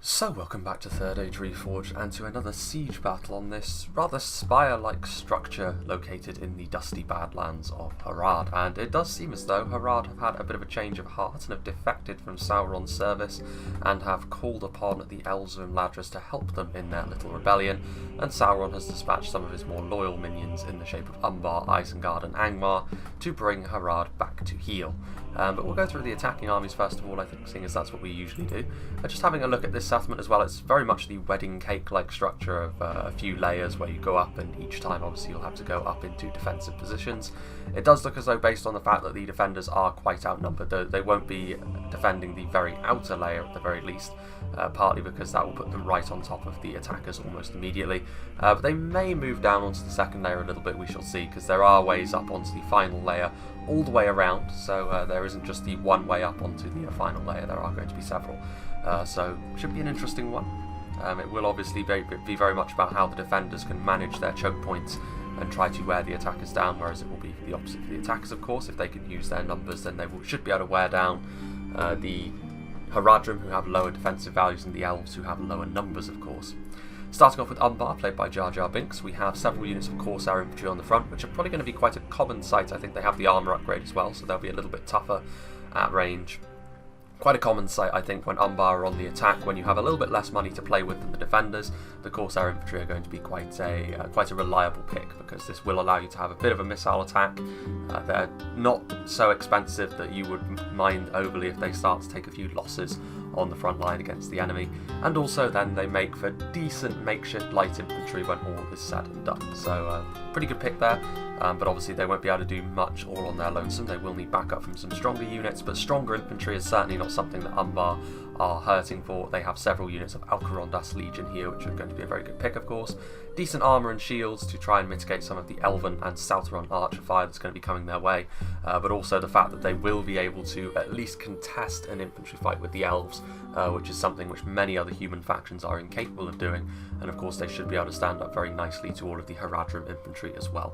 So welcome back to Third Age Reforged and to another siege battle on this rather spire-like structure located in the dusty badlands of Harad, and it does seem as though Harad have had a bit of a change of heart and have defected from Sauron's service and have called upon the elves of Imladris to help them in their little rebellion, and Sauron has dispatched some of his more loyal minions in the shape of Umbar, Isengard and Angmar to bring Harad back to heel. But we'll go through the attacking armies first of all, I think, seeing as that's what we usually do. Just having a look at this settlement as well, it's very much the wedding cake-like structure of a few layers where you go up, and each time obviously you'll have to go up into defensive positions. It does look as though, based on the fact that the defenders are quite outnumbered, they won't be defending the very outer layer at the very least, partly because that will put them right on top of the attackers almost immediately. But they may move down onto the second layer a little bit, we shall see, because there are ways up onto the final layer all the way around, so there isn't just the one way up onto the final layer, there are going to be several. So should be an interesting one. It will obviously be very much about how the defenders can manage their choke points and try to wear the attackers down, whereas it will be the opposite for the attackers, of course. If they can use their numbers, then they should be able to wear down the Haradrim, who have lower defensive values, and the elves, who have lower numbers, of course. Starting off with Umbar, played by Jar Jar Binks, we have several units of Corsair infantry on the front, which are probably going to be quite a common sight. I think they have the armour upgrade as well, so they'll be a little bit tougher at range. Quite a common sight, I think, when Umbar are on the attack. When you have a little bit less money to play with than the defenders, the Corsair infantry are going to be quite a reliable pick, because this will allow you to have a bit of a missile attack. They're not so expensive that you would mind overly if they start to take a few losses on the front line against the enemy, and also then they make for decent makeshift light infantry when all is said and done. So pretty good pick there, but obviously they won't be able to do much all on their lonesome. They will need backup from some stronger units, but stronger infantry is certainly not something that Umbar are hurting for. They have several units of Alcarondas Legion here, which are going to be a very good pick, of course. Decent armour and shields to try and mitigate some of the Elven and Southron archer fire that's going to be coming their way, but also the fact that they will be able to at least contest an infantry fight with the elves, which is something which many other human factions are incapable of doing, and of course they should be able to stand up very nicely to all of the Haradrim infantry as well.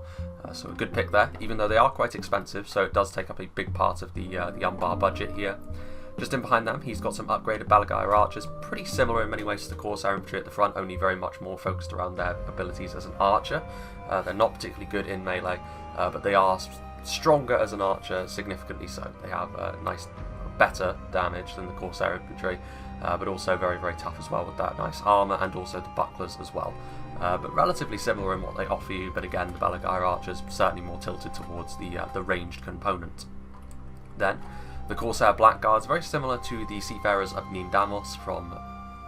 So a good pick there, even though they are quite expensive, so it does take up a big part of the Umbar budget here. Just in behind them, he's got some upgraded Balagire archers, pretty similar in many ways to the Corsair infantry at the front, only very much more focused around their abilities as an archer. They're not particularly good in melee, but they are stronger as an archer, significantly so. They have better damage than the Corsair infantry, but also very, very tough as well with that nice armour, and also the bucklers as well. But relatively similar in what they offer you, but again, the Balagire archers certainly more tilted towards the ranged component. Then, the Corsair Blackguards, very similar to the Seafarers of Nindamos from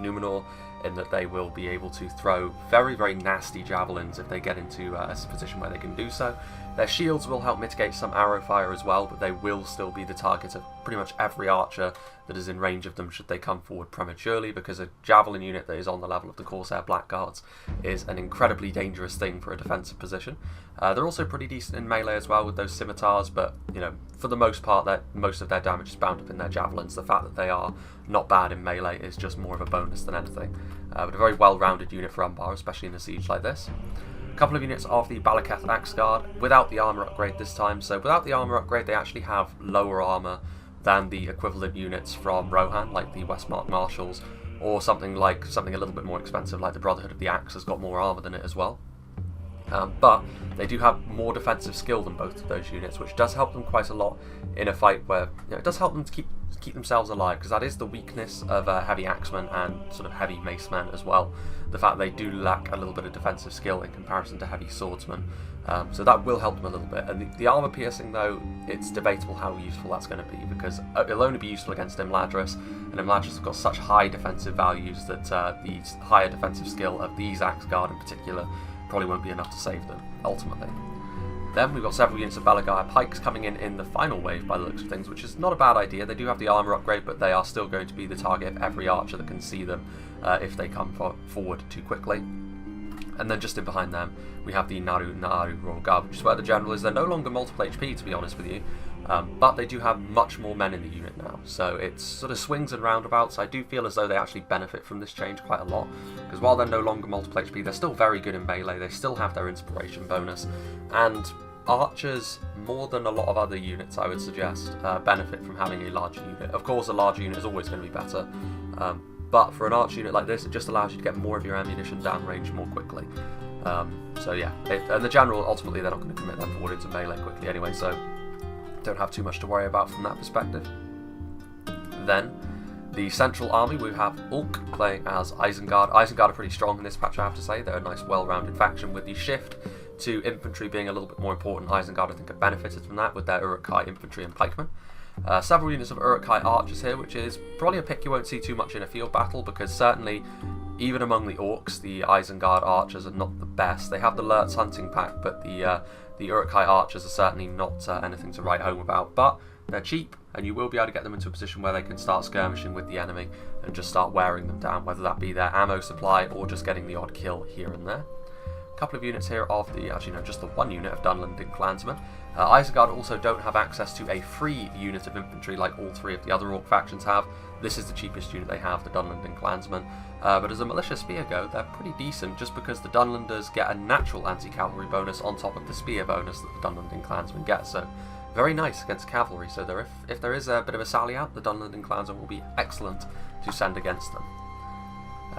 Numenor, in that they will be able to throw very, very nasty javelins if they get into a position where they can do so. Their shields will help mitigate some arrow fire as well, but they will still be the target of pretty much every archer that is in range of them should they come forward prematurely, because a javelin unit that is on the level of the Corsair Blackguards is an incredibly dangerous thing for a defensive position. They're also pretty decent in melee as well with those scimitars, but you know, for the most part, most of their damage is bound up in their javelins. The fact that they are not bad in melee is just more of a bonus than anything. But a very well-rounded unit for Umbar, especially in a siege like this. A couple of units of the Balaketh Axe Guard without the armour upgrade this time. So without the armour upgrade, they actually have lower armour than the equivalent units from Rohan, like the Westmark Marshals, or something a little bit more expensive, like the Brotherhood of the Axe has got more armour than it as well. But they do have more defensive skill than both of those units, which does help them quite a lot in a fight where it does help them to keep themselves alive, because that is the weakness of heavy axemen and sort of heavy macemen as well. The fact they do lack a little bit of defensive skill in comparison to heavy swordsmen. So that will help them a little bit. And the armour piercing, though, it's debatable how useful that's going to be, because it'll only be useful against Imladris, and Imladris have got such high defensive values that the higher defensive skill of these Axe Guard in particular probably won't be enough to save them, ultimately. Then we've got several units of Balagire Pikes coming in the final wave by the looks of things, which is not a bad idea. They do have the armour upgrade, but they are still going to be the target of every archer that can see them if they come forward too quickly. And then just in behind them, we have the Naru Royal Guard, which is where the general is. They're no longer multiple HP, to be honest with you, but they do have much more men in the unit now. So it's sort of swings and roundabouts. I do feel as though they actually benefit from this change quite a lot, because while they're no longer multiple HP, they're still very good in melee. They still have their inspiration bonus, and archers, more than a lot of other units, I would suggest, benefit from having a larger unit. Of course, a larger unit is always going to be better, but for an arch unit like this, it just allows you to get more of your ammunition downrange more quickly. So yeah, and the general, ultimately they're not going to commit them forward into melee quickly anyway, so don't have too much to worry about from that perspective. Then, the central army, we have Ulk playing as Isengard. Isengard are pretty strong in this patch, I have to say. They're a nice well-rounded faction. With the shift to infantry being a little bit more important, Isengard I think have benefited from that with their Uruk-hai infantry and pikemen. Several units of Uruk-hai archers here, which is probably a pick you won't see too much in a field battle, because certainly, even among the orcs, the Isengard archers are not the best. They have the Lurtz hunting pack, but the Uruk-hai archers are certainly not anything to write home about. But they're cheap, and you will be able to get them into a position where they can start skirmishing with the enemy and just start wearing them down, whether that be their ammo supply or just getting the odd kill here and there. A couple of units here of the, actually no, just the one unit of Dunlending clansmen. Isengard also don't have access to a free unit of infantry like all three of the other orc factions have. This is the cheapest unit they have, the Dunlending clansmen. But as a militia spear go, they're pretty decent, just because the Dunlenders get a natural anti-cavalry bonus on top of the spear bonus that the Dunlending clansmen get. So very nice against cavalry. So if there is a bit of a sally out, the Dunlending clansmen will be excellent to send against them.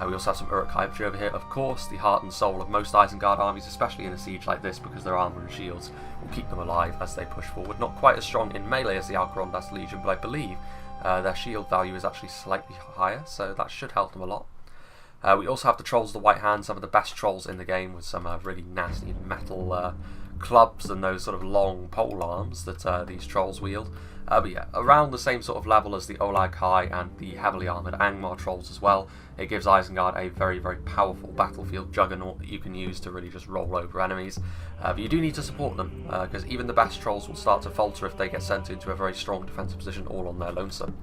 We also have some Uruk-hai infantry over here. Of course, the heart and soul of most Isengard armies, especially in a siege like this, because their armour and shields will keep them alive as they push forward. Not quite as strong in melee as the Alcarondas Legion, but I believe their shield value is actually slightly higher, so that should help them a lot. We also have the Trolls of the White Hand, some of the best trolls in the game, with some really nasty metal clubs and those sort of long pole arms that these trolls wield. But yeah, around the same sort of level as the Olag-hai and the heavily armoured Angmar trolls as well. It gives Isengard a very, very powerful battlefield juggernaut that you can use to really just roll over enemies. But you do need to support them, because even the best trolls will start to falter if they get sent into a very strong defensive position all on their lonesome.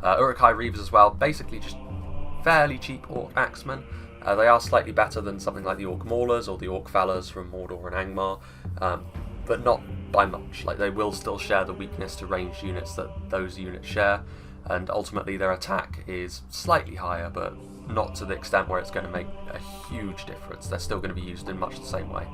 Uruk-hai Reavers as well, basically just fairly cheap orc axemen. They are slightly better than something like the Orc Maulers or the Orc Fellers from Mordor and Angmar, but not by much. Like, they will still share the weakness to ranged units that those units share, and ultimately their attack is slightly higher, but not to the extent where it's going to make a huge difference. They're still going to be used in much the same way.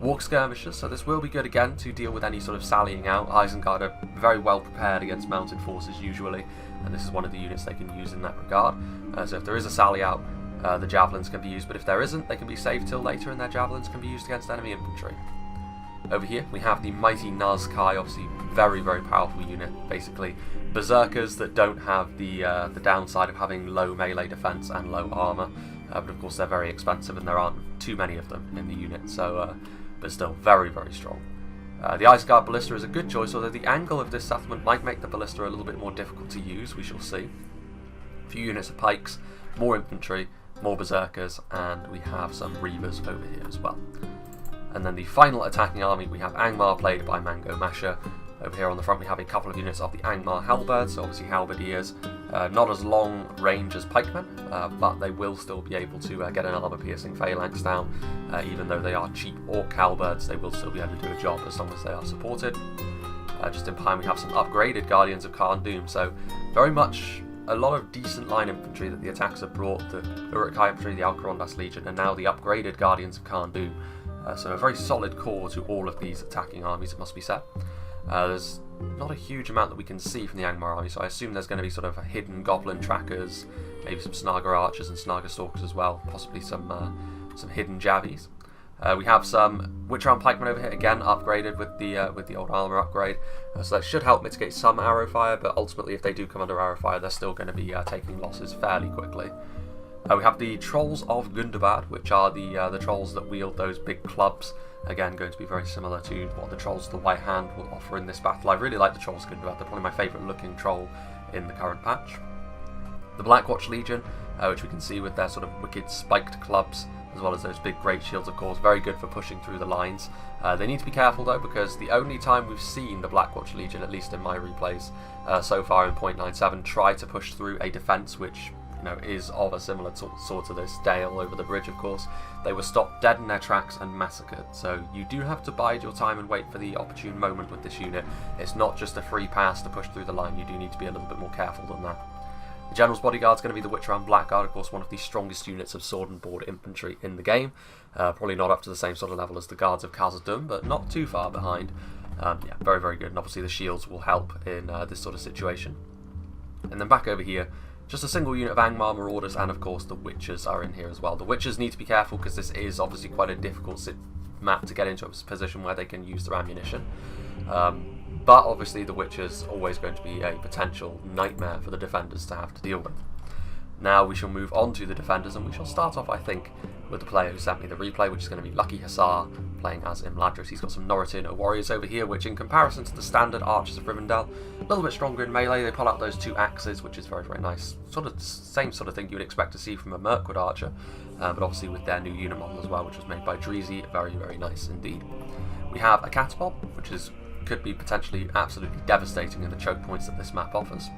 Walk skirmishers, so this will be good again to deal with any sort of sallying out. Isengard are very well prepared against mounted forces usually, and this is one of the units they can use in that regard. So if there is a sally out, the javelins can be used, but if there isn't, they can be saved till later, and their javelins can be used against enemy infantry. Over here we have the mighty Nazkai, obviously very, very powerful unit, basically berserkers that don't have the downside of having low melee defense and low armor, but of course they're very expensive and there aren't too many of them in the unit, so but still very, very strong. The Isengard Ballista is a good choice, although the angle of this settlement might make the Ballista a little bit more difficult to use, we shall see. A few units of pikes, more infantry, more berserkers, and we have some reavers over here as well. And then the final attacking army, we have Angmar, played by Mango Masher. Over here on the front we have a couple of units of the Angmar Halberds, so obviously halberdiers. Not as long range as pikemen, but they will still be able to get an armour-piercing phalanx down. Even though they are cheap orc halberds, they will still be able to do a job as long as they are supported. Just in behind we have some upgraded Guardians of Khan Doom, so very much a lot of decent line infantry that the attacks have brought, the Uruk-hai infantry, the Alcarondas Legion, and now the upgraded Guardians of Khan Doom. So a very solid core to all of these attacking armies, it must be said. There's not a huge amount that we can see from the Angmar army, so I assume there's going to be sort of hidden goblin trackers, maybe some Snaga archers and Snaga stalkers as well, possibly some hidden javies. We have some Witch-Round pikemen over here, again upgraded with the old armor upgrade, so that should help mitigate some arrow fire, but ultimately if they do come under arrow fire, they're still going to be taking losses fairly quickly. We have the Trolls of Gundabad, which are the trolls that wield those big clubs. Again, going to be very similar to what the Trolls of the White Hand will offer in this battle. I really like the Trolls of Gundabad, they're probably my favourite looking troll in the current patch. The Blackwatch Legion, which we can see with their sort of wicked spiked clubs, as well as those big great shields, of course, very good for pushing through the lines. They need to be careful though, because the only time we've seen the Blackwatch Legion, at least in my replays so far in 0.97, try to push through a defence which is of a similar sort to this, Dale over the bridge, of course. They were stopped dead in their tracks and massacred, so you do have to bide your time and wait for the opportune moment with this unit. It's not just a free pass to push through the line, you do need to be a little bit more careful than that. The General's Bodyguard is going to be the Witch-Round Blackguard, of course one of the strongest units of sword and board infantry in the game. Probably not up to the same sort of level as the Guards of Khazad-dûm, but not too far behind. Yeah, very, very good, and obviously the shields will help in this sort of situation. And then back over here, Just a single unit of Angmar Marauders, and of course the Witchers are in here as well. The Witchers need to be careful because this is obviously quite a difficult map to get into a position where they can use their ammunition. But obviously the Witchers are always going to be a potential nightmare for the defenders to have to deal with. Now we shall move on to the defenders, and we shall start off, I think, with the player who sent me the replay, which is going to be Lucky Hussar, playing as Imladris. He's got some Norotino warriors over here, which in comparison to the standard archers of Rivendell, a little bit stronger in melee. They pull out those 2 axes, which is very, very nice. Sort of same sort of thing you would expect to see from a Mirkwood archer, but obviously with their new unit model as well, which was made by Dreezy. Very, very nice indeed. We have a catapult, which could be potentially absolutely devastating in the choke points that this map offers.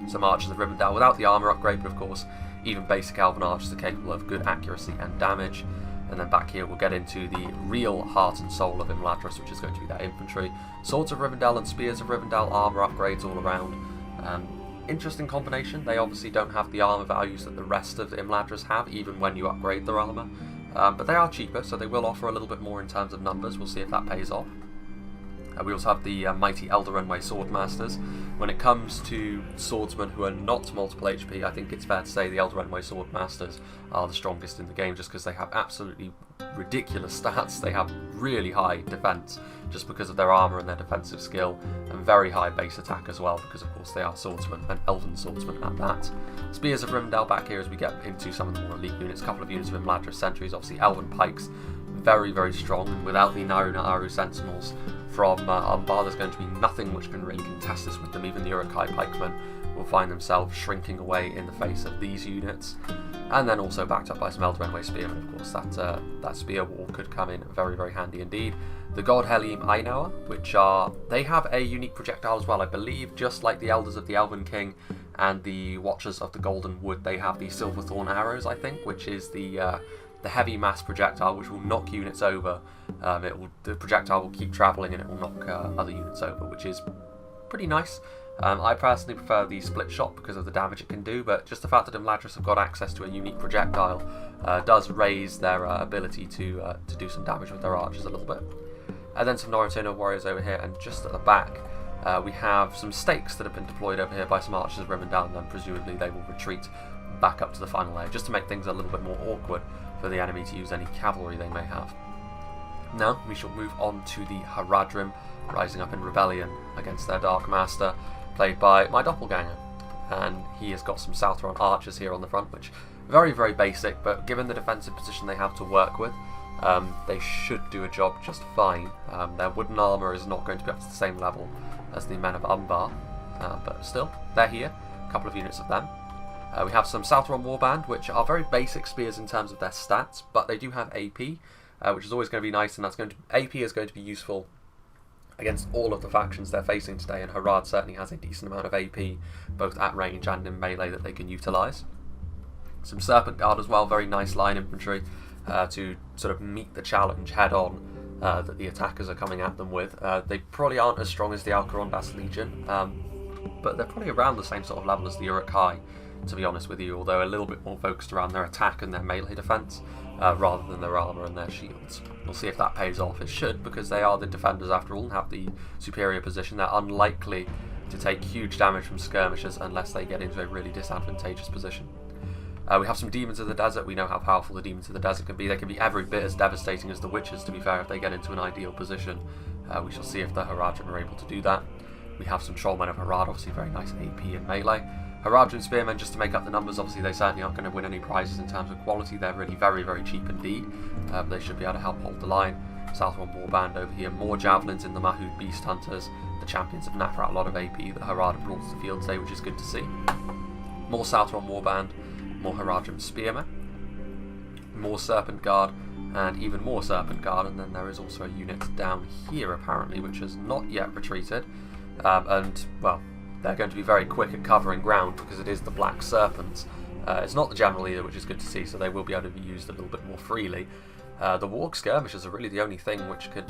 Some archers of Rivendell without the armour upgrade, but of course even basic elven archers are capable of good accuracy and damage. And then back here we'll get into the real heart and soul of Imladris, which is going to be their infantry. Swords of Rivendell and Spears of Rivendell, armour upgrades all around. Interesting combination. They obviously don't have the armour values that the rest of Imladris have, even when you upgrade their armour. But they are cheaper, so they will offer a little bit more in terms of numbers. We'll see if that pays off. We also have the mighty Elder Runway Swordmasters. When it comes to swordsmen who are not multiple HP, I think it's fair to say the Elder Runway Swordmasters are the strongest in the game, just because they have absolutely ridiculous stats. They have really high defense just because of their armor and their defensive skill, and very high base attack as well, because of course they are swordsmen, and elven swordsmen at that. Spears of Rivendell back here as we get into some of the more elite units. A couple of units of Imladris sentries, obviously elven pikes, very, very strong, and without the Naru sentinels from Umbar, there's going to be nothing which can really contest this with them. Even the Uruk-hai pikemen will find themselves shrinking away in the face of these units. And then also backed up by some Elder Runway spearmen, of course. That spear wall could come in very, very handy indeed. The God Helim Einaur, they have a unique projectile as well, I believe, just like the Elders of the Elven King and the Watchers of the Golden Wood. They have the Silverthorn arrows, I think, which is the heavy mass projectile, which will knock units over. The projectile will keep travelling and it will knock other units over, which is pretty nice. I personally prefer the split shot because of the damage it can do, but just the fact that Imladris have got access to a unique projectile does raise their ability to do some damage with their archers a little bit. And then some Norotino warriors over here, and just at the back we have some stakes that have been deployed over here by some archers of Rivendell, and then presumably they will retreat back up to the final layer, just to make things a little bit more awkward for the enemy to use any cavalry they may have. Now we shall move on to the Haradrim, rising up in rebellion against their Dark Master, played by my doppelganger. And he has got some Southron archers here on the front, which very, very basic, but given the defensive position they have to work with, they should do a job just fine. Their wooden armour is not going to be up to the same level as the men of Umbar, but still, they're here, a couple of units of them. We have some Southron Warband, which are very basic spears in terms of their stats, but they do have AP, which is always going to be nice, and AP is going to be useful against all of the factions they're facing today, and Harad certainly has a decent amount of AP, both at range and in melee, that they can utilise. Some Serpent Guard as well, very nice line infantry to sort of meet the challenge head on that the attackers are coming at them with. They probably aren't as strong as the Alcarondas Legion, but they're probably around the same sort of level as the Uruk-hai, to be honest with you, although a little bit more focused around their attack and their melee defence rather than their armour and their shields. We'll see if that pays off. It should, because they are the defenders after all and have the superior position. They're unlikely to take huge damage from skirmishers unless they get into a really disadvantageous position. We have some Demons of the Desert. We know how powerful the Demons of the Desert can be. They can be every bit as devastating as the Witches, to be fair, if they get into an ideal position. We shall see if the Haradrim are able to do that. We have some Trollmen of Harad, obviously very nice AP in melee. Haradrim Spearmen, just to make up the numbers, obviously they certainly aren't going to win any prizes in terms of quality. They're really very, very cheap indeed. But they should be able to help hold the line. Southron Warband over here, more Javelins in the Mahud Beast Hunters, the champions of Nafrat, a lot of AP that Harad have brought to the field today, which is good to see. More Southron Warband, more Haradrim Spearmen, more Serpent Guard, and even more Serpent Guard, and then there is also a unit down here apparently which has not yet retreated, and well, they're going to be very quick at covering ground because it is the Black Serpents. It's not the General either, which is good to see, so they will be able to be used a little bit more freely. The Warg Skirmishers are really the only thing which can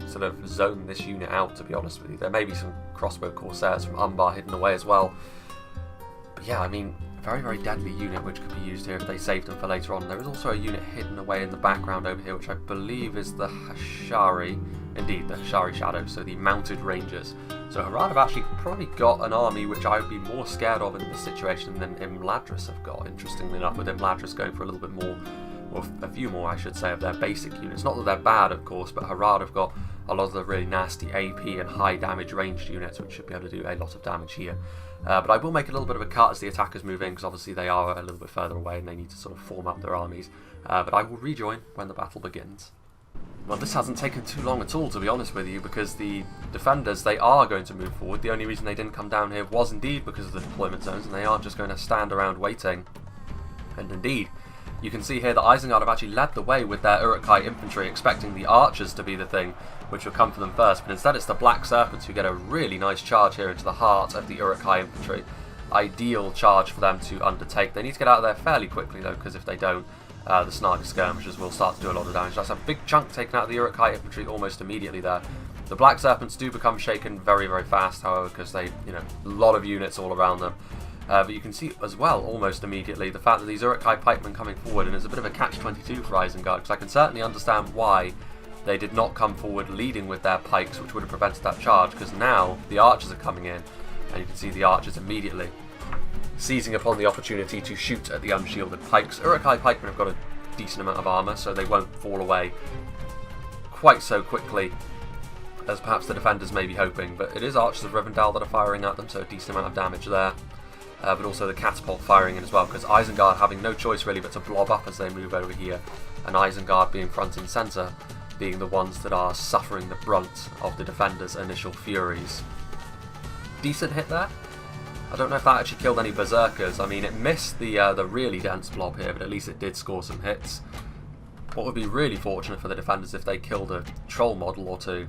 sort of zone this unit out, to be honest with you. There may be some Crossbow Corsairs from Umbar hidden away as well. But yeah, I mean, a very, very deadly unit which could be used here if they save them for later on. There is also a unit hidden away in the background over here, which I believe is the Hashari. Indeed, the Shari Shadows, so the mounted rangers. So Harad have actually probably got an army which I would be more scared of in this situation than Imladris have got, interestingly enough, with Imladris going for a little bit more, or a few more I should say, of their basic units. Not that they're bad, of course, but Harad have got a lot of the really nasty AP and high damage ranged units, which should be able to do a lot of damage here. But I will make a little bit of a cut as the attackers move in, because obviously they are a little bit further away and they need to sort of form up their armies. But I will rejoin when the battle begins. Well, this hasn't taken too long at all, to be honest with you, because the defenders, they are going to move forward. The only reason they didn't come down here was indeed because of the deployment zones, and they aren't just going to stand around waiting. And indeed, you can see here that Isengard have actually led the way with their Uruk-hai infantry, expecting the archers to be the thing which will come for them first, but instead it's the Black Serpents who get a really nice charge here into the heart of the Uruk-hai infantry. Ideal charge for them to undertake. They need to get out of there fairly quickly though, because if they don't, the Snarg skirmishers will start to do a lot of damage. That's a big chunk taken out of the Uruk-hai infantry almost immediately there. The Black Serpents do become shaken very, very fast, however, because they, a lot of units all around them. But you can see as well, almost immediately, the fact that these Uruk-hai pikemen coming forward, and it's a bit of a catch-22 for Isengard, because I can certainly understand why they did not come forward leading with their pikes, which would have prevented that charge, because now the archers are coming in, and you can see the archers immediately seizing upon the opportunity to shoot at the unshielded pikes. Uruk-hai pikemen have got a decent amount of armour, so they won't fall away quite so quickly as perhaps the defenders may be hoping, but it is archers of Rivendell that are firing at them, so a decent amount of damage there. But also the catapult firing in as well, because Isengard having no choice really but to blob up as they move over here, and Isengard being front and centre, being the ones that are suffering the brunt of the defenders' initial furies. Decent hit there. I don't know if that actually killed any berserkers. I mean, it missed the really dense blob here, but at least it did score some hits. What would be really fortunate for the defenders if they killed a troll model or two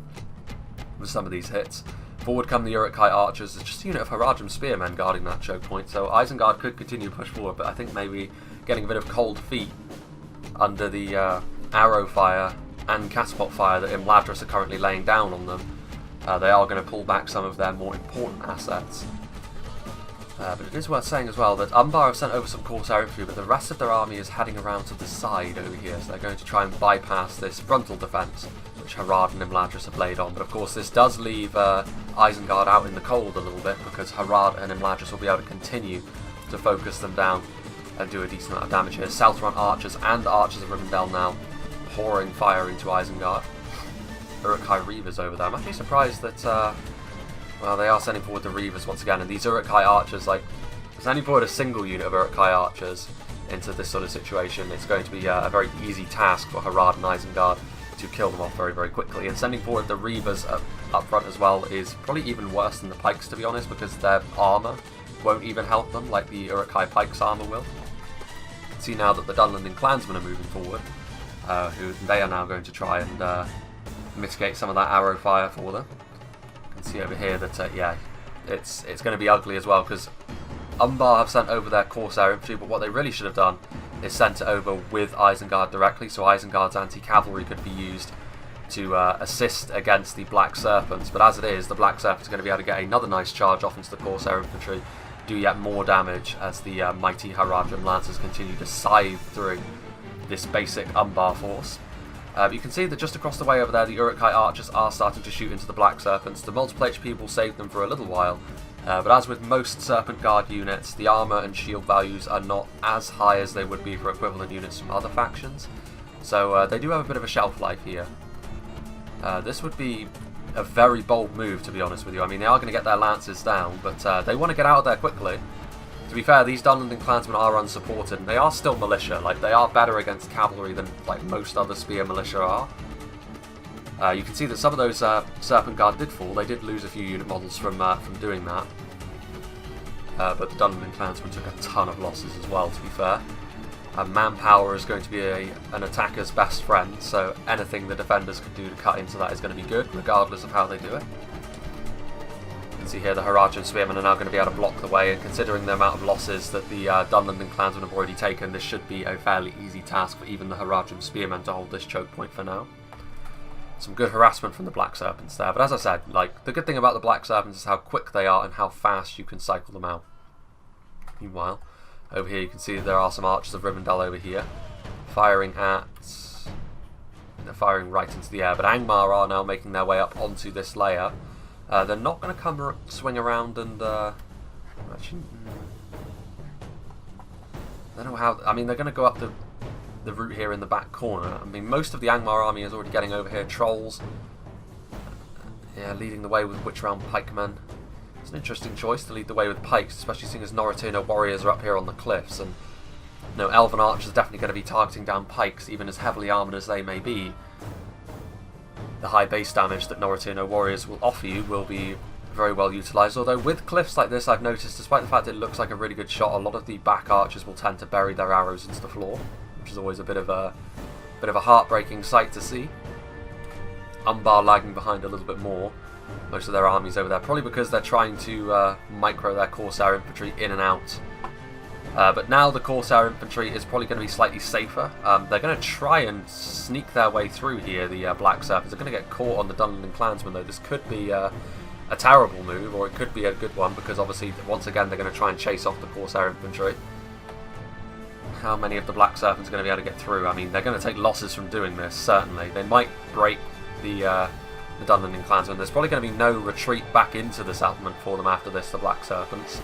with some of these hits. Forward come the Uruk-hai archers. There's just a unit of Haradrim spearmen guarding that choke point, so Isengard could continue to push forward, but I think maybe getting a bit of cold feet under the arrow fire and catapult fire that Imladris are currently laying down on them, they are going to pull back some of their more important assets. But it is worth saying as well that Umbar have sent over some Corsair infantry, but the rest of their army is heading around to the side over here, so they're going to try and bypass this frontal defence, which Harad and Imladris have laid on. But of course this does leave Isengard out in the cold a little bit, because Harad and Imladris will be able to continue to focus them down and do a decent amount of damage here. South-run archers and archers of Rivendell now pouring fire into Isengard. Uruk-hai Reavers over there. I'm actually surprised that well, they are sending forward the Reavers once again, and these Uruk-hai archers, like, sending forward a single unit of Uruk-hai archers into this sort of situation, it's going to be a very easy task for Harad and Isengard to kill them off very, very quickly. And sending forward the Reavers up front as well is probably even worse than the pikes, to be honest, because their armour won't even help them like the Uruk-hai pikes' armour will. See now that the Dunlending clansmen are moving forward, who they are now going to try and mitigate some of that arrow fire for them. See over here that yeah, it's going to be ugly as well, because Umbar have sent over their Corsair infantry, but what they really should have done is sent it over with Isengard directly, so Isengard's anti-cavalry could be used to assist against the Black Serpents. But as it is, the Black Serpents are going to be able to get another nice charge off into the Corsair infantry, do yet more damage as the mighty Haradrim lancers continue to scythe through this basic Umbar force. You can see that just across the way over there, the Uruk-hai archers are starting to shoot into the Black Serpents. The multiple HP will save them for a little while, but as with most Serpent Guard units, the armour and shield values are not as high as they would be for equivalent units from other factions. So they do have a bit of a shelf life here. This would be a very bold move, to be honest with you. I mean, they are going to get their lances down, but they want to get out of there quickly. To be fair, these Dunlending clansmen are unsupported, and they are still militia. Like, they are better against cavalry than like most other spear militia are. You can see that some of those Serpent Guard did fall. They did lose a few unit models from doing that. But the Dunlending clansmen took a ton of losses as well, to be fair. Manpower is going to be an attacker's best friend, so anything the defenders can do to cut into that is going to be good, regardless of how they do it. See here the Haradrim spearmen are now going to be able to block the way, and considering the amount of losses that the Dunlending clansmen have already taken, this should be a fairly easy task for even the Haradrim spearmen to hold this choke point for now. Some good harassment from the Black Serpents there, but as I said, like, the good thing about the Black Serpents is how quick they are and how fast you can cycle them out. Meanwhile, over here you can see that there are some archers of Rivendell over here, firing at They're firing right into the air, but Angmar are now making their way up onto this layer. They're not going to swing around and... actually, I don't know how... I mean, they're going to go up the route here in the back corner. I mean, most of the Angmar army is already getting over here. Trolls, yeah, leading the way with Witch-Round pikemen. It's an interesting choice to lead the way with pikes, especially seeing as Norrötuno warriors are up here on the cliffs, and elven archers are definitely going to be targeting down pikes, even as heavily armoured as they may be. The high base damage that Norrötuno warriors will offer you will be very well utilised, although with cliffs like this I've noticed, despite the fact it looks like a really good shot, a lot of the back archers will tend to bury their arrows into the floor, which is always a bit of a heartbreaking sight to see. Umbar lagging behind a little bit more. Most of their armies over there, probably because they're trying to micro their Corsair infantry in and out. But now the Corsair infantry is probably going to be slightly safer. They're going to try and sneak their way through here, the Black Serpents. They're going to get caught on the Dunland Clansmen, though. This could be a terrible move, or it could be a good one, because obviously, once again, they're going to try and chase off the Corsair infantry. How many of the Black Serpents are going to be able to get through? I mean, they're going to take losses from doing this, certainly. They might break the Dunland Clansmen. There's probably going to be no retreat back into the settlement for them after this, the Black Serpents.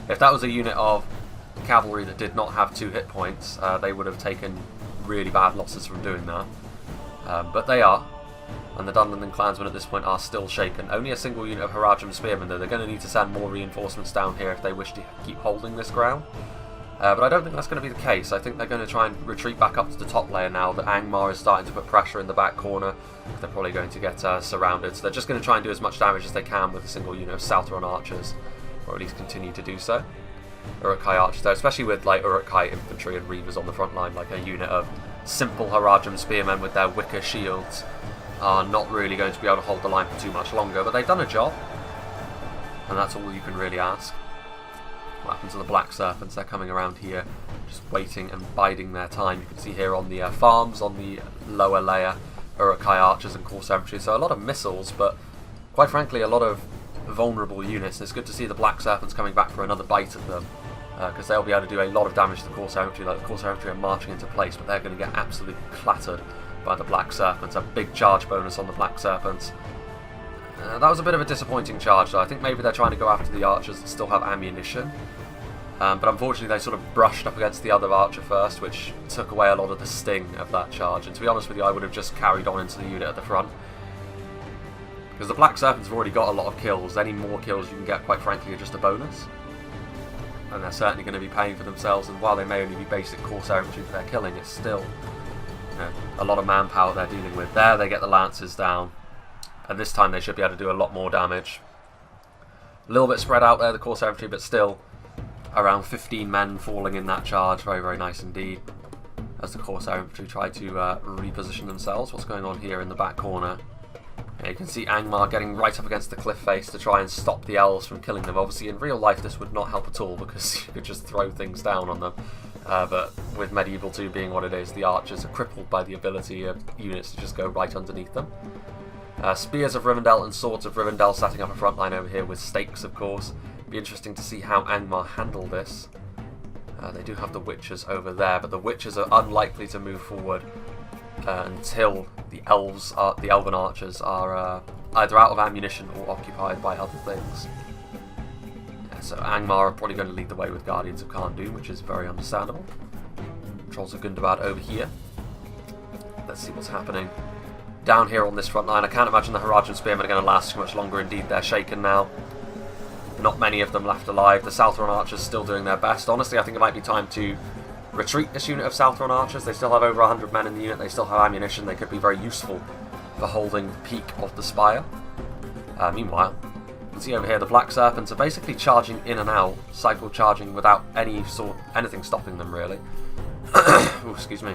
If that was a unit of cavalry that did not have 2 hit points, they would have taken really bad losses from doing that. But they are, and the Dunland Clansmen at this point are still shaken. Only a single unit of Haradrim spearmen, though. They're going to need to send more reinforcements down here if they wish to keep holding this ground. But I don't think that's going to be the case. I think they're going to try and retreat back up to the top layer now that Angmar is starting to put pressure in the back corner. They're probably going to get surrounded, so they're just going to try and do as much damage as they can with a single unit of Southron archers, or at least continue to do so. Uruk-hai archers, though, especially with like Uruk-hai infantry and reavers on the front line, like a unit of simple Haradrim spearmen with their wicker shields, are not really going to be able to hold the line for too much longer. But they've done a job, and that's all you can really ask. What happened to the Black Serpents? They're coming around here, just waiting and biding their time. You can see here on the farms on the lower layer, Uruk-hai archers and Corsair infantry. So a lot of missiles, but quite frankly a lot of vulnerable units. It's good to see the Black Serpents coming back for another bite at them, because they'll be able to do a lot of damage to the Corsair infantry. Like the Corsair infantry are marching into place, but they're going to get absolutely clattered by the Black Serpents. A big charge bonus on the Black Serpents. That was a bit of a disappointing charge, though. I think maybe they're trying to go after the archers that still have ammunition. But unfortunately they sort of brushed up against the other archer first, which took away a lot of the sting of that charge. And to be honest with you, I would have just carried on into the unit at the front, because the Black Serpents have already got a lot of kills. Any more kills you can get, quite frankly, are just a bonus. And they're certainly going to be paying for themselves, and while they may only be basic Corsair infantry that they're killing, it's still a lot of manpower they're dealing with. There they get the Lancers down, and this time they should be able to do a lot more damage. A little bit spread out there, the Corsair infantry, but still around 15 men falling in that charge. Very, very nice indeed, as the Corsair infantry try to reposition themselves. What's going on here in the back corner? Yeah, you can see Angmar getting right up against the cliff face to try and stop the elves from killing them. Obviously in real life this would not help at all, because you could just throw things down on them. But with Medieval 2 being what it is, the archers are crippled by the ability of units to just go right underneath them. Spears of Rivendell and Swords of Rivendell setting up a front line over here with stakes, of course. Be interesting to see how Angmar handle this. They do have the Witchers over there, but the Witchers are unlikely to move forward until the Elven archers are either out of ammunition or occupied by other things. So Angmar are probably going to lead the way with Guardians of Kharn, which is very understandable. Trolls of Gundabad over here. Let's see what's happening down here on this front line. I can't imagine the Haradrim spearmen are going to last too much longer. Indeed, they're shaken now. Not many of them left alive. The Southron archers still doing their best. Honestly, I think it might be time to retreat this unit of Southron archers. They still have over 100 men in the unit. They still have ammunition. They could be very useful for holding the peak of the spire. Meanwhile, you can see over here the Black Serpents are basically charging in and out, cycle charging without anything stopping them really. Ooh, excuse me.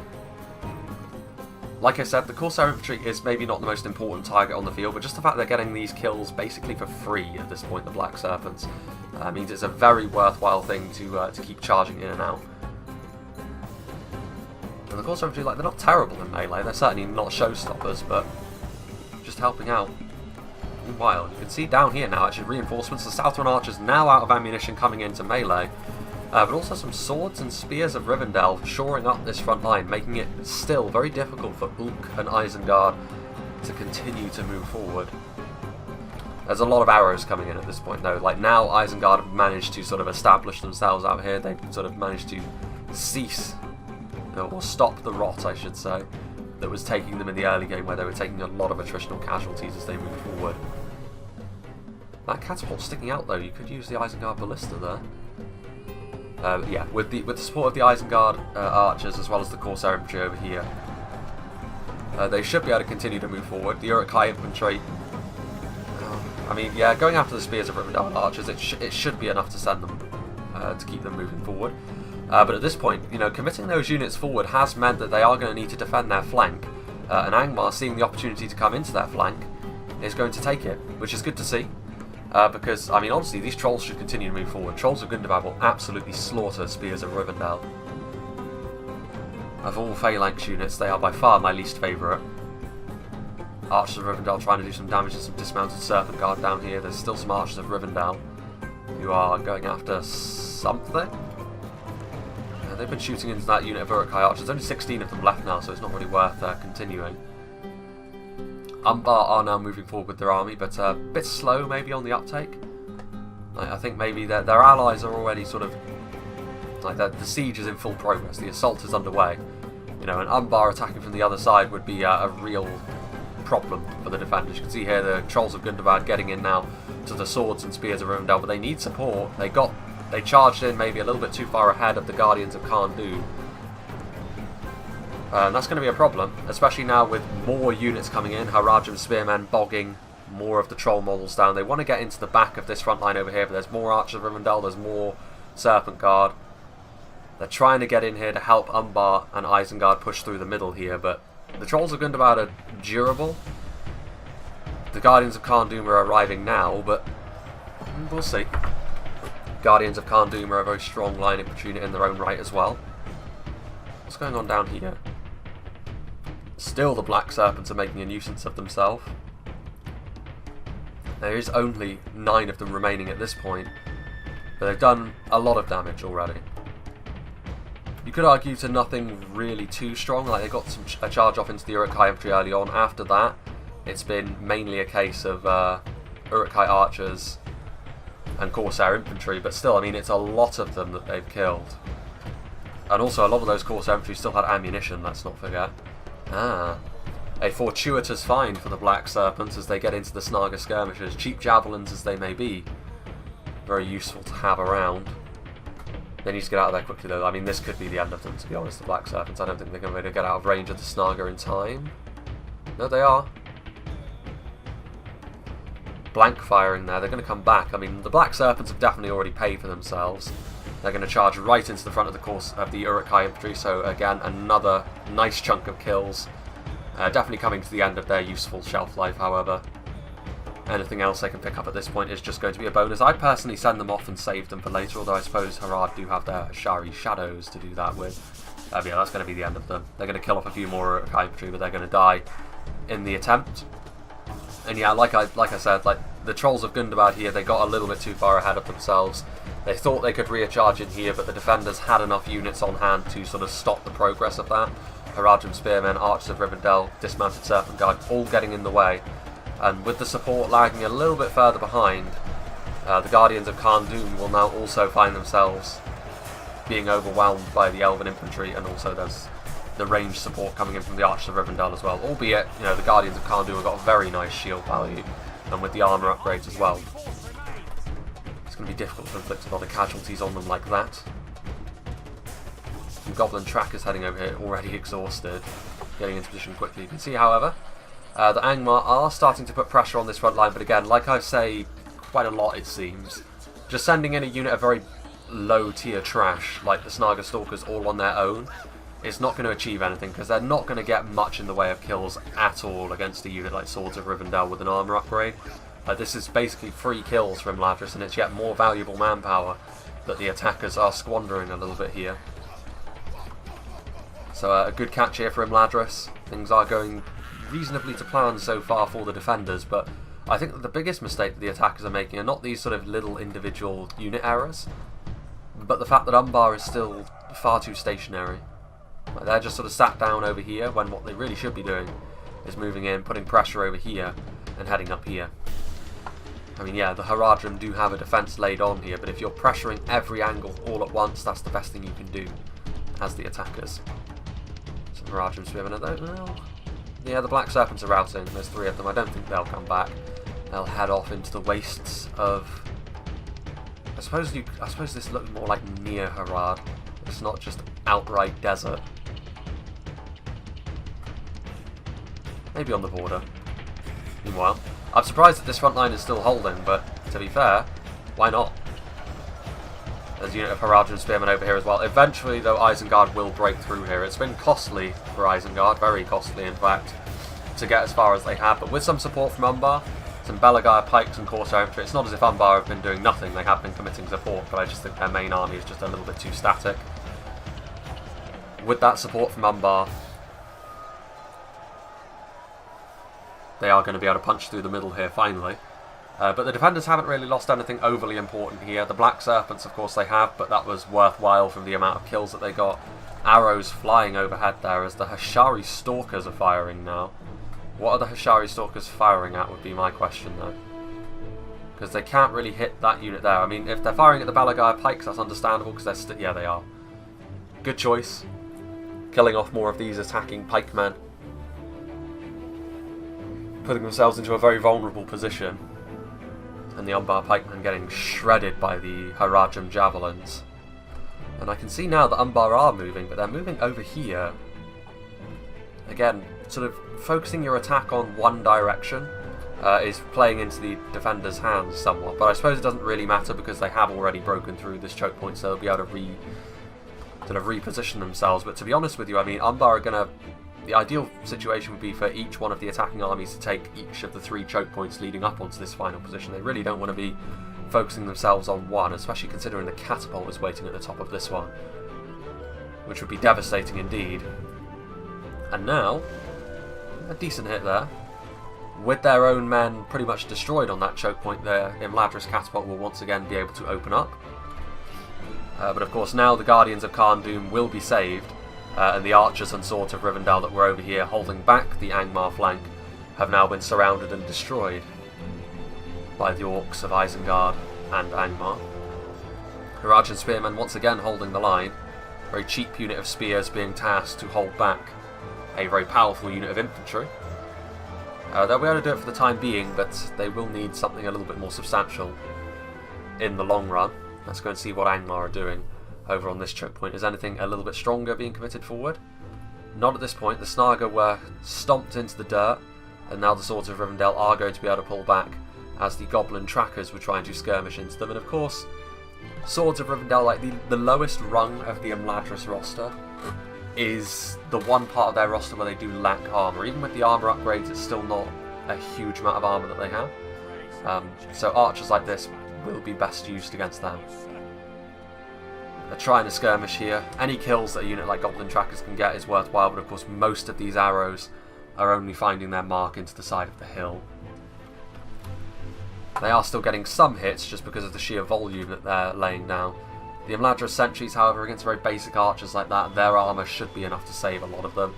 Like I said, the Corsair infantry is maybe not the most important target on the field, but just the fact they're getting these kills basically for free at this point, the Black Serpents, means it's a very worthwhile thing to keep charging in and out. And the Corsair infantry, like, they're not terrible in melee. They're certainly not showstoppers, but just helping out. Meanwhile, you can see down here now, actually, reinforcements. The Southron archers now out of ammunition coming into melee. but also some swords and spears of Rivendell shoring up this front line, making it still very difficult for Ulk and Isengard to continue to move forward. There's a lot of arrows coming in at this point though. Like now Isengard have managed to sort of establish themselves out here. They've sort of managed to cease, or stop the rot I should say, that was taking them in the early game, where they were taking a lot of attritional casualties as they moved forward. That catapult sticking out though, you could use the Isengard ballista there. Yeah, with the support of the Isengard archers as well as the Corsair infantry over here, they should be able to continue to move forward. The Uruk-hai infantry, I mean, yeah, going after the spears of Rivendell archers, it should be enough to send them, to keep them moving forward. But at this point, you know, committing those units forward has meant that they are going to need to defend their flank. And Angmar, seeing the opportunity to come into their flank, is going to take it, which is good to see. Because, I mean, honestly, these trolls should continue to move forward. Trolls of Gundabad will absolutely slaughter spears of Rivendell. Of all phalanx units, they are by far my least favourite. Archers of Rivendell trying to do some damage to some dismounted Serpent Guard down here. There's still some Archers of Rivendell who are going after something. They've been shooting into that unit of Uruk-hai archers. There's only 16 of them left now, so it's not really worth continuing. Umbar are now moving forward with their army, but a bit slow maybe on the uptake. I think maybe their allies are already sort of... like the siege is in full progress, the assault is underway. You know, an Umbar attacking from the other side would be a real problem for the defenders. You can see here the Trolls of Gundabad getting in now to the swords and spears of Rivendell, but they need support. They charged in maybe a little bit too far ahead of the Guardians of Kharn-Dûn. And that's going to be a problem, especially now with more units coming in. Haradrim spearmen bogging more of the troll models down. They want to get into the back of this front line over here, but there's more Archers of Rivendell, there's more Serpent Guard. They're trying to get in here to help Umbar and Isengard push through the middle here, but the Trolls of Gundabad are durable. The Guardians of Kharn-Dûn are arriving now, but we'll see. Guardians of Kharn-Dûn are a very strong line infantry unit in their own right as well. What's going on down here? Still the Black Serpents are making a nuisance of themselves. There is only 9 of them remaining at this point, but they've done a lot of damage already. You could argue to nothing really too strong, like they got a charge off into the Uruk-hai infantry early on. After that, it's been mainly a case of Uruk-hai archers and Corsair infantry, but still, I mean, it's a lot of them that they've killed. And also, a lot of those Corsair infantry still had ammunition, let's not forget. A fortuitous find for the Black Serpents as they get into the Snaga skirmishes. Cheap javelins as they may be, very useful to have around. They need to get out of there quickly though. I mean, this could be the end of them, to be honest, the Black Serpents. I don't think they're going to be able to get out of range of the Snaga in time. No, they are. Blank firing there, they're going to come back. I mean, the Black Serpents have definitely already paid for themselves. They're going to charge right into the front of the course of the Uruk-hai infantry, so again, another nice chunk of kills. Definitely coming to the end of their useful shelf life, however. Anything else they can pick up at this point is just going to be a bonus. I'd personally send them off and save them for later, although I suppose Harad do have their Shari Shadows to do that with. Yeah, that's going to be the end of them. They're going to kill off a few more Uruk-hai infantry, but they're going to die in the attempt. And yeah, like I said, like the Trolls of Gundabad here, they got a little bit too far ahead of themselves. They thought they could recharge in here, but the defenders had enough units on hand to sort of stop the progress of that. Haradrim spearmen, Archers of Rivendell, dismounted Serpent Guard, all getting in the way. And with the support lagging a little bit further behind, the Guardians of Kharn-Dûn will now also find themselves being overwhelmed by the Elven infantry, and also there's the range support coming in from the Archers of Rivendell as well. Albeit, you know, the Guardians of Kharn-Dûn have got a very nice shield value, and with the armour upgrades as well. It's going to be difficult to inflict a lot of casualties on them like that. Some Goblin trackers heading over here, already exhausted, getting into position quickly. You can see, however, the Angmar are starting to put pressure on this front line, but again, like I say quite a lot it seems, just sending in a unit of very low tier trash, like the Snaga Stalkers all on their own, is not going to achieve anything, because they're not going to get much in the way of kills at all against a unit like Swords of Rivendell with an armour upgrade. This is basically free kills from Imladris, and it's yet more valuable manpower that the attackers are squandering a little bit here. So a good catch here for Imladris. Things are going reasonably to plan so far for the defenders, but I think that the biggest mistake that the attackers are making are not these sort of little individual unit errors, but the fact that Umbar is still far too stationary. Like, they're just sort of sat down over here when what they really should be doing is moving in, putting pressure over here, and heading up here. I mean, yeah, the Haradrim do have a defense laid on here, but if you're pressuring every angle all at once, that's the best thing you can do as the attackers. So Haradrim swimming at those. Well, yeah, the Black Serpents are routing. There's 3 of them. I don't think they'll come back. They'll head off into the wastes of... I suppose this looks more like near Harad. It's not just outright desert. Maybe on the border. Meanwhile, I'm surprised that this front line is still holding, but to be fair, why not? There's a unit of Haradrim Spearmen over here as well. Eventually, though, Isengard will break through here. It's been costly for Isengard, very costly in fact, to get as far as they have, but with some support from Umbar, some Belagire pikes and Corsair infantry, it's not as if Umbar have been doing nothing. They have been committing support, but I just think their main army is just a little bit too static. With that support from Umbar, they are going to be able to punch through the middle here finally. But the defenders haven't really lost anything overly important here. The Black Serpents, of course, they have, but that was worthwhile from the amount of kills that they got. Arrows flying overhead there as the Hashari Stalkers are firing now. What are the Hashari Stalkers firing at would be my question, though. Because they can't really hit that unit there. I mean, if they're firing at the Belagire pikes, that's understandable, because they're yeah, they are. Good choice. Killing off more of these attacking pikemen, putting themselves into a very vulnerable position, and the Umbar pikemen getting shredded by the Haradrim javelins. And I can see now that Umbar are moving, but they're moving over here. Again, sort of focusing your attack on one direction is playing into the defenders' hands somewhat, but I suppose it doesn't really matter because they have already broken through this choke point, so they'll be able to reposition themselves. But to be honest with you, I mean, Umbar are going to... The ideal situation would be for each one of the attacking armies to take each of the 3 choke points leading up onto this final position. They really don't want to be focusing themselves on one, especially considering the catapult is waiting at the top of this one, which would be devastating indeed. And now, a decent hit there. With their own men pretty much destroyed on that choke point there, Imladris catapult will once again be able to open up. But of course now the Guardians of Khan Doom will be saved, and the archers and swords of Rivendell that were over here holding back the Angmar flank have now been surrounded and destroyed by the orcs of Isengard and Angmar. Haradrim Spearmen once again holding the line, a very cheap unit of spears being tasked to hold back a very powerful unit of infantry. They'll be able to do it for the time being, but they will need something a little bit more substantial in the long run. Let's go and see what Angmar are doing over on this choke point. Is anything a little bit stronger being committed forward? Not at this point. The Snaga were stomped into the dirt, and now the Swords of Rivendell are going to be able to pull back as the Goblin Trackers were trying to skirmish into them. And of course, Swords of Rivendell, like the lowest rung of the Imladris roster, is the one part of their roster where they do lack armour. Even with the armour upgrades, it's still not a huge amount of armour that they have. So archers like this will be best used against them. They're trying to skirmish here. Any kills that a unit like Goblin Trackers can get is worthwhile, but of course most of these arrows are only finding their mark into the side of the hill. They are still getting some hits just because of the sheer volume that they're laying down. The Imladris sentries, however, against very basic archers like that, their armour should be enough to save a lot of them.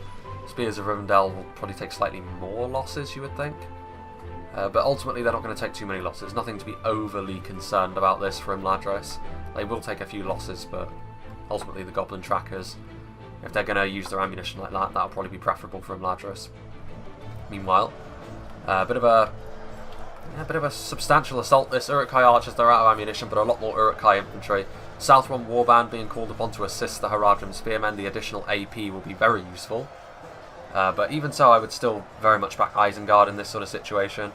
Spears of Rivendell will probably take slightly more losses, you would think. But ultimately they're not going to take too many losses. Nothing to be overly concerned about this for Imladris. They will take a few losses, but ultimately the Goblin Trackers, if they're going to use their ammunition like that, that'll probably be preferable for Imladris. Meanwhile, a bit of a substantial assault. This Uruk-hai archers, they're out of ammunition, but a lot more Uruk-hai infantry. Southron Warband being called upon to assist the Haradrim Spearmen. The additional AP will be very useful. But even so, I would still very much back Isengard in this sort of situation.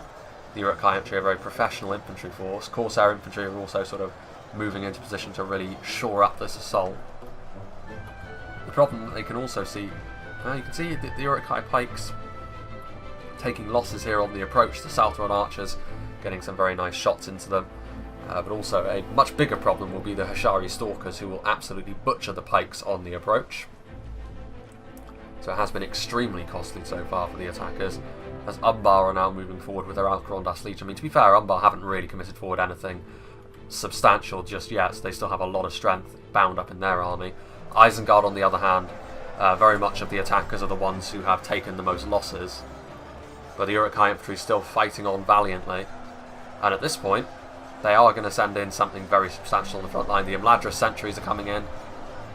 The Uruk-hai infantry are a very professional infantry force. Corsair infantry are also sort of moving into position to really shore up this assault. The problem that they can also see, you can see the Uruk-hai pikes taking losses here on the approach. The Southron archers getting some very nice shots into them. But also a much bigger problem will be the Hashari Stalkers, who will absolutely butcher the pikes on the approach. So it has been extremely costly so far for the attackers, as Umbar are now moving forward with their Alcarondas Legion. I mean, to be fair, Umbar haven't really committed forward anything substantial just yet, so they still have a lot of strength bound up in their army. Isengard, on the other hand, very much of the attackers are the ones who have taken the most losses, but the Uruk-hai infantry is still fighting on valiantly, and at this point they are going to send in something very substantial on the front line. The Imladris sentries are coming in.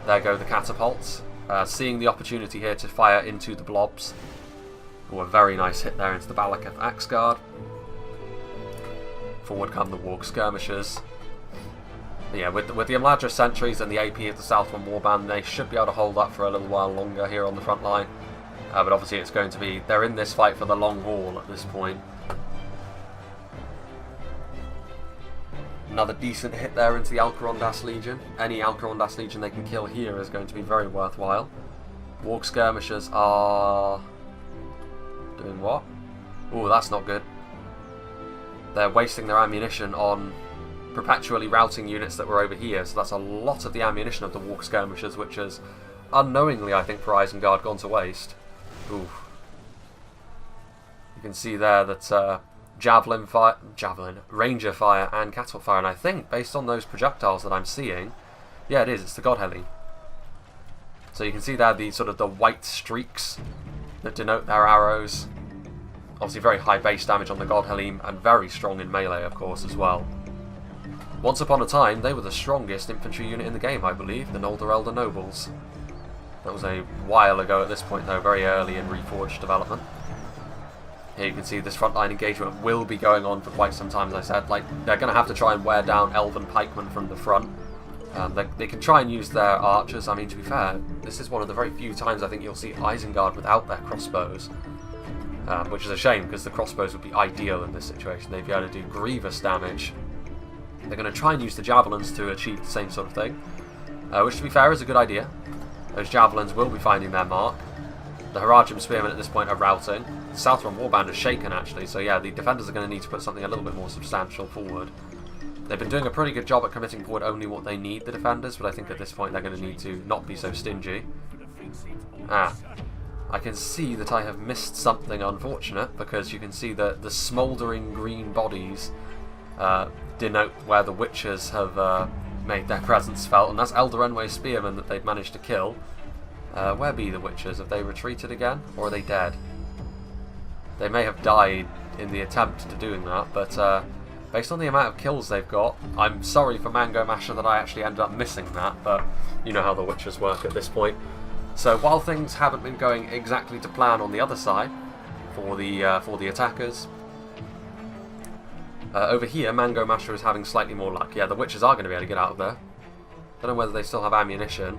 There go the catapults, seeing the opportunity here to fire into the blobs. Oh, a very nice hit there into the Balakath Axe Guard. Forward come the Warg skirmishers. But yeah, with the Imladris sentries and the AP of the Southron Warband, they should be able to hold up for a little while longer here on the front line. But obviously it's going to be, they're in this fight for the long haul at this point. Another decent hit there into the Alcarondas Legion. Any Alcarondas Legion they can kill here is going to be very worthwhile. Warg skirmishers are doing what? Oh, that's not good. They're wasting their ammunition on perpetually routing units that were over here, so that's a lot of the ammunition of the Warg skirmishers, which has unknowingly, I think, for Isengard, gone to waste. Ooh. You can see there that javelin, ranger fire and catapult fire, and I think, based on those projectiles that I'm seeing, yeah, it is, it's the God Heli. So you can see there the sort of the white streaks that denote their arrows. Obviously very high base damage on the God Heli, and very strong in melee, of course, as well. Once upon a time, they were the strongest infantry unit in the game, I believe, the Noldor Elder Nobles. That was a while ago at this point, though, very early in Reforged development. Here you can see this frontline engagement will be going on for quite some time, as I said. Like, they're going to have to try and wear down Elven pikemen from the front. They can try and use their archers. I mean, to be fair, this is one of the very few times I think you'll see Isengard without their crossbows. Which is a shame, because the crossbows would be ideal in this situation. They'd be able to do grievous damage. They're going to try and use the javelins to achieve the same sort of thing, which, to be fair, is a good idea. Those javelins will be finding their mark. The Haradrim spearmen at this point are routing. The Southron Warband is shaken, actually, so yeah, the defenders are going to need to put something a little bit more substantial forward. They've been doing a pretty good job at committing forward only what they need, the defenders, but I think at this point they're going to need to not be so stingy. I can see that I have missed something unfortunate, because you can see that the smouldering green bodies denote where the Witchers have made their presence felt, and that's Eldarenway spearmen that they've managed to kill. Where be the Witchers? Have they retreated again, or are they dead? They may have died in the attempt to doing that, but based on the amount of kills they've got, I'm sorry for Mango Masher that I actually ended up missing that, but you know how the Witchers work at this point. So while things haven't been going exactly to plan on the other side for the attackers, over here Mango Masher is having slightly more luck. Yeah, the Witchers are going to be able to get out of there. Don't know whether they still have ammunition.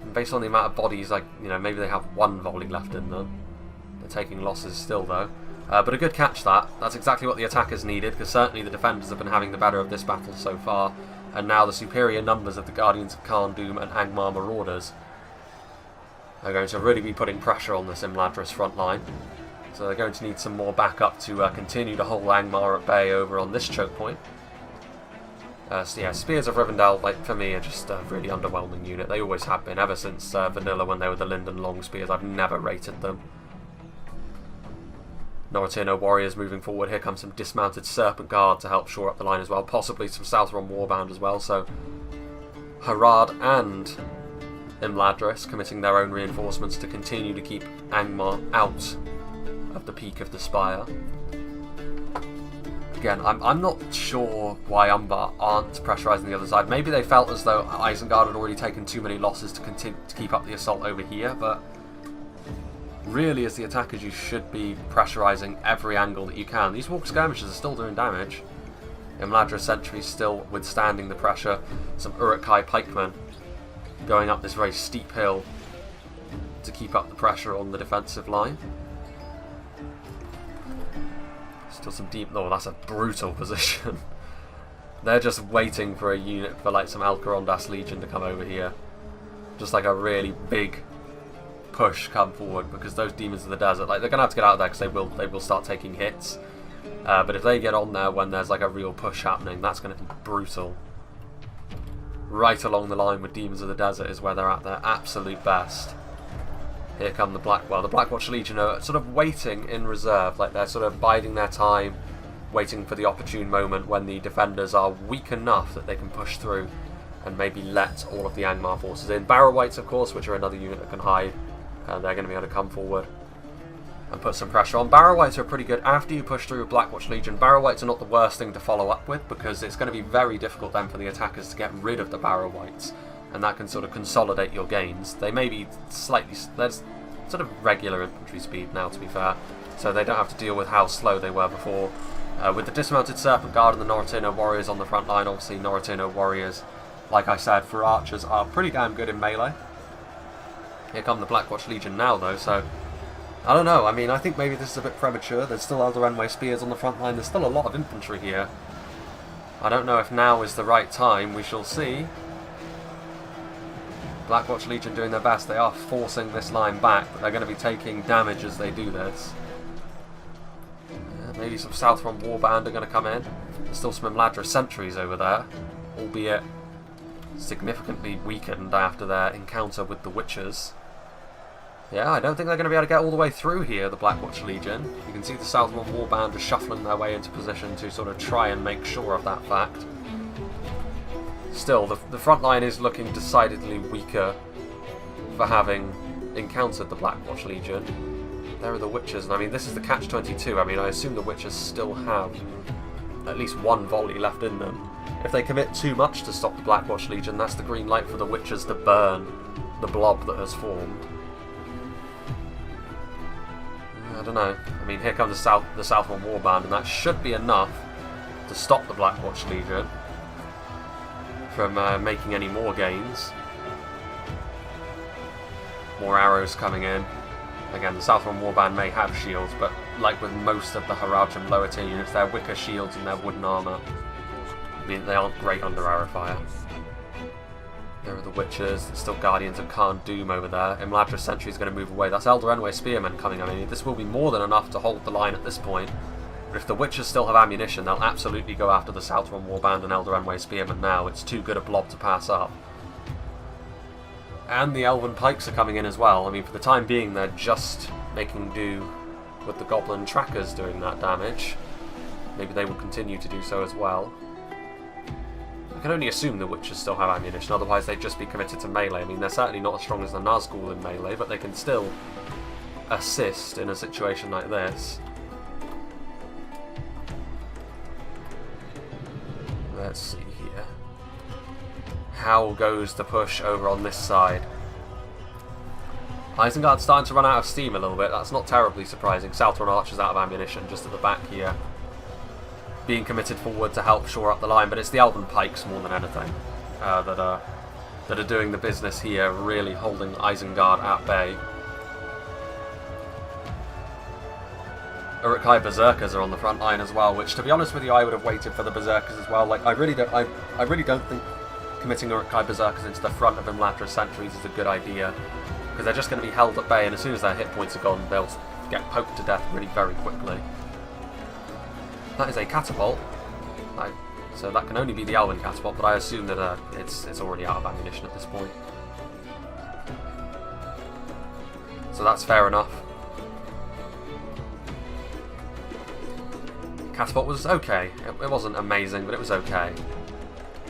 And based on the amount of bodies, like, you know, maybe they have one volley left in them. They're taking losses still, though. But a good catch that. That's exactly what the attackers needed, because certainly the defenders have been having the better of this battle so far. And now the superior numbers of the Guardians of Khan Doom and Angmar Marauders are going to really be putting pressure on this Imladris front line. So they're going to need some more backup to continue to hold Angmar at bay over on this choke point. So yeah, Spears of Rivendell, like, for me, are just a really underwhelming unit. They always have been, ever since Vanilla, when they were the Linden Long Spears. I've never rated them. Noratino warriors moving forward. Here comes some dismounted Serpent Guard to help shore up the line as well. Possibly some Southron Warband as well. So Harad and Imladris committing their own reinforcements to continue to keep Angmar out of the peak of the spire. Again, I'm not sure why Umbar aren't pressurising the other side. Maybe they felt as though Isengard had already taken too many losses to continue to keep up the assault over here, but really, as the attackers, you should be pressurising every angle that you can. These Warg skirmishers are still doing damage. Imladris sentries still withstanding the pressure. Some Uruk-hai pikemen going up this very steep hill to keep up the pressure on the defensive line. Still some deep... Oh, that's a brutal position. They're just waiting for a unit, for like some Alcarondas Legion to come over here. Just like a really big push come forward, because those Demons of the Desert, like, they're going to have to get out of there because they will start taking hits. But if they get on there when there's like a real push happening, that's going to be brutal. Right along the line with Demons of the Desert is where they're at their absolute best. Here come the Blackwatch Legion are sort of waiting in reserve, like they're sort of biding their time, waiting for the opportune moment when the defenders are weak enough that they can push through and maybe let all of the Angmar forces in. Barrow-wights, of course, which are another unit that can hide, they're going to be able to come forward and put some pressure on. Barrow-wights are pretty good after you push through a Blackwatch Legion. Barrow-wights are not the worst thing to follow up with, because it's going to be very difficult then for the attackers to get rid of the Barrow-wights, and that can sort of consolidate your gains. They may be slightly... there's sort of regular infantry speed now, to be fair, so they don't have to deal with how slow they were before. With the dismounted Serpent Guard and the Norotino Warriors on the front line, obviously Norotino Warriors, like I said, for archers are pretty damn good in melee. Here come the Blackwatch Legion now, though, so I don't know. I mean, I think maybe this is a bit premature. There's still Elder Spears on the front line. There's still a lot of infantry here. I don't know if now is the right time. We shall see. Blackwatch Legion doing their best. They are forcing this line back, but they're going to be taking damage as they do this. Maybe some Southron Warband are going to come in. There's still some Imladra sentries over there, albeit significantly weakened after their encounter with the Witchers. Yeah, I don't think they're going to be able to get all the way through here, the Blackwatch Legion. You can see the Southron Warband are shuffling their way into position to sort of try and make sure of that fact. Still, the front line is looking decidedly weaker for having encountered the Blackwatch Legion. There are the Witchers, and I mean, this is the catch-22. I mean, I assume the Witchers still have at least one volley left in them. If they commit too much to stop the Blackwatch Legion, that's the green light for the Witchers to burn the blob that has formed. I don't know. I mean, here comes the Southron Warband, and that should be enough to stop the Blackwatch Legion from making any more gains. More arrows coming in. Again, the Southron Warband may have shields, but like with most of the Haradrim lower tier units, they're wicker shields and their wooden armour. I mean, they aren't great under arrow fire. There are the Witchers, there's still Guardians of Khan Doom over there. Imladra Sentry is going to move away. That's Elder Spearmen coming. I mean, this will be more than enough to hold the line at this point. But if the Witchers still have ammunition, they'll absolutely go after the Southron Warband and Elder Spearmen now. It's too good a blob to pass up. And the Elven Pikes are coming in as well. I mean, for the time being, they're just making do with the Goblin Trackers doing that damage. Maybe they will continue to do so as well. I can only assume the Witchers still have ammunition, otherwise they'd just be committed to melee. I mean, they're certainly not as strong as the Nazgul in melee, but they can still assist in a situation like this. Let's see here. How goes the push over on this side? Isengard's starting to run out of steam a little bit. That's not terribly surprising. Southron Archers out of ammunition just at the back here, being committed forward to help shore up the line, but it's the Elven Pikes more than anything that are doing the business here, really holding Isengard at bay. Uruk-hai Berserkers are on the front line as well, which, to be honest with you, I would have waited for the Berserkers as well. Like, I really don't think committing Uruk-hai Berserkers into the front of Imladra sentries is a good idea, because they're just going to be held at bay, and as soon as their hit points are gone, they'll get poked to death really very quickly. That is a catapult, so that can only be the Elven catapult, but I assume that it's already out of ammunition at this point. So that's fair enough. Catapult was okay. It wasn't amazing, but it was okay.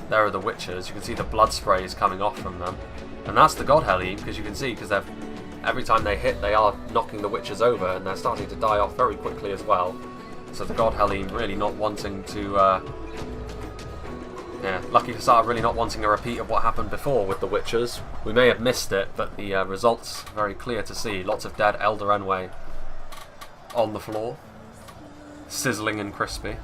There are the Witchers. You can see the blood sprays coming off from them. And that's the God Helene, because you can see, because every time they hit, they are knocking the Witchers over, and they're starting to die off very quickly as well. So the God Helene really not wanting to... Lucky Hussar really not wanting a repeat of what happened before with the Witchers. We may have missed it, but the results very clear to see. Lots of dead Elder Enway on the floor. Sizzling and crispy.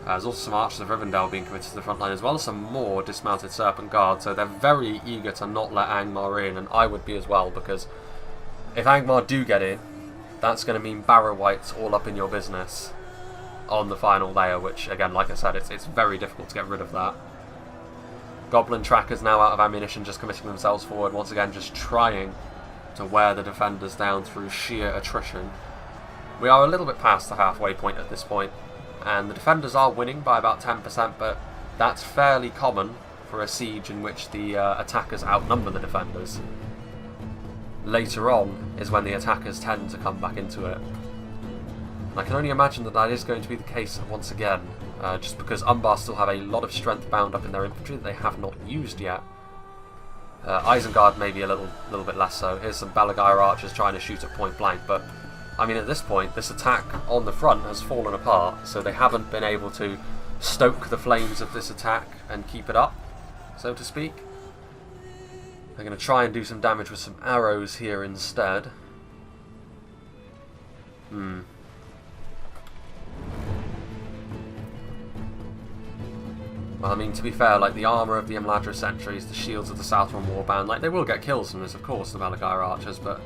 There's also some Archers of Rivendell being committed to the front line, as well as some more dismounted Serpent Guard, so they're very eager to not let Angmar in, and I would be as well, because if Angmar do get in, that's going to mean Barrow-wights all up in your business on the final layer, which, again, like I said, it's very difficult to get rid of that. Goblin Trackers now out of ammunition, just committing themselves forward, once again just trying to wear the defenders down through sheer attrition. We are a little bit past the halfway point at this point, and the defenders are winning by about 10%, but that's fairly common for a siege in which the attackers outnumber the defenders. Later on is when the attackers tend to come back into it. I can only imagine that that is going to be the case once again, just because Umbar still have a lot of strength bound up in their infantry that they have not used yet. Isengard maybe a little bit less so. Here's some Belagair archers trying to shoot at point blank, but I mean at this point this attack on the front has fallen apart, so they haven't been able to stoke the flames of this attack and keep it up, so to speak. They're going to try and do some damage with some arrows here instead. Well, I mean, to be fair, like, the armour of the Imladra sentries, the shields of the Southron Warband, like, they will get kills from this, of course, the Belagair archers, but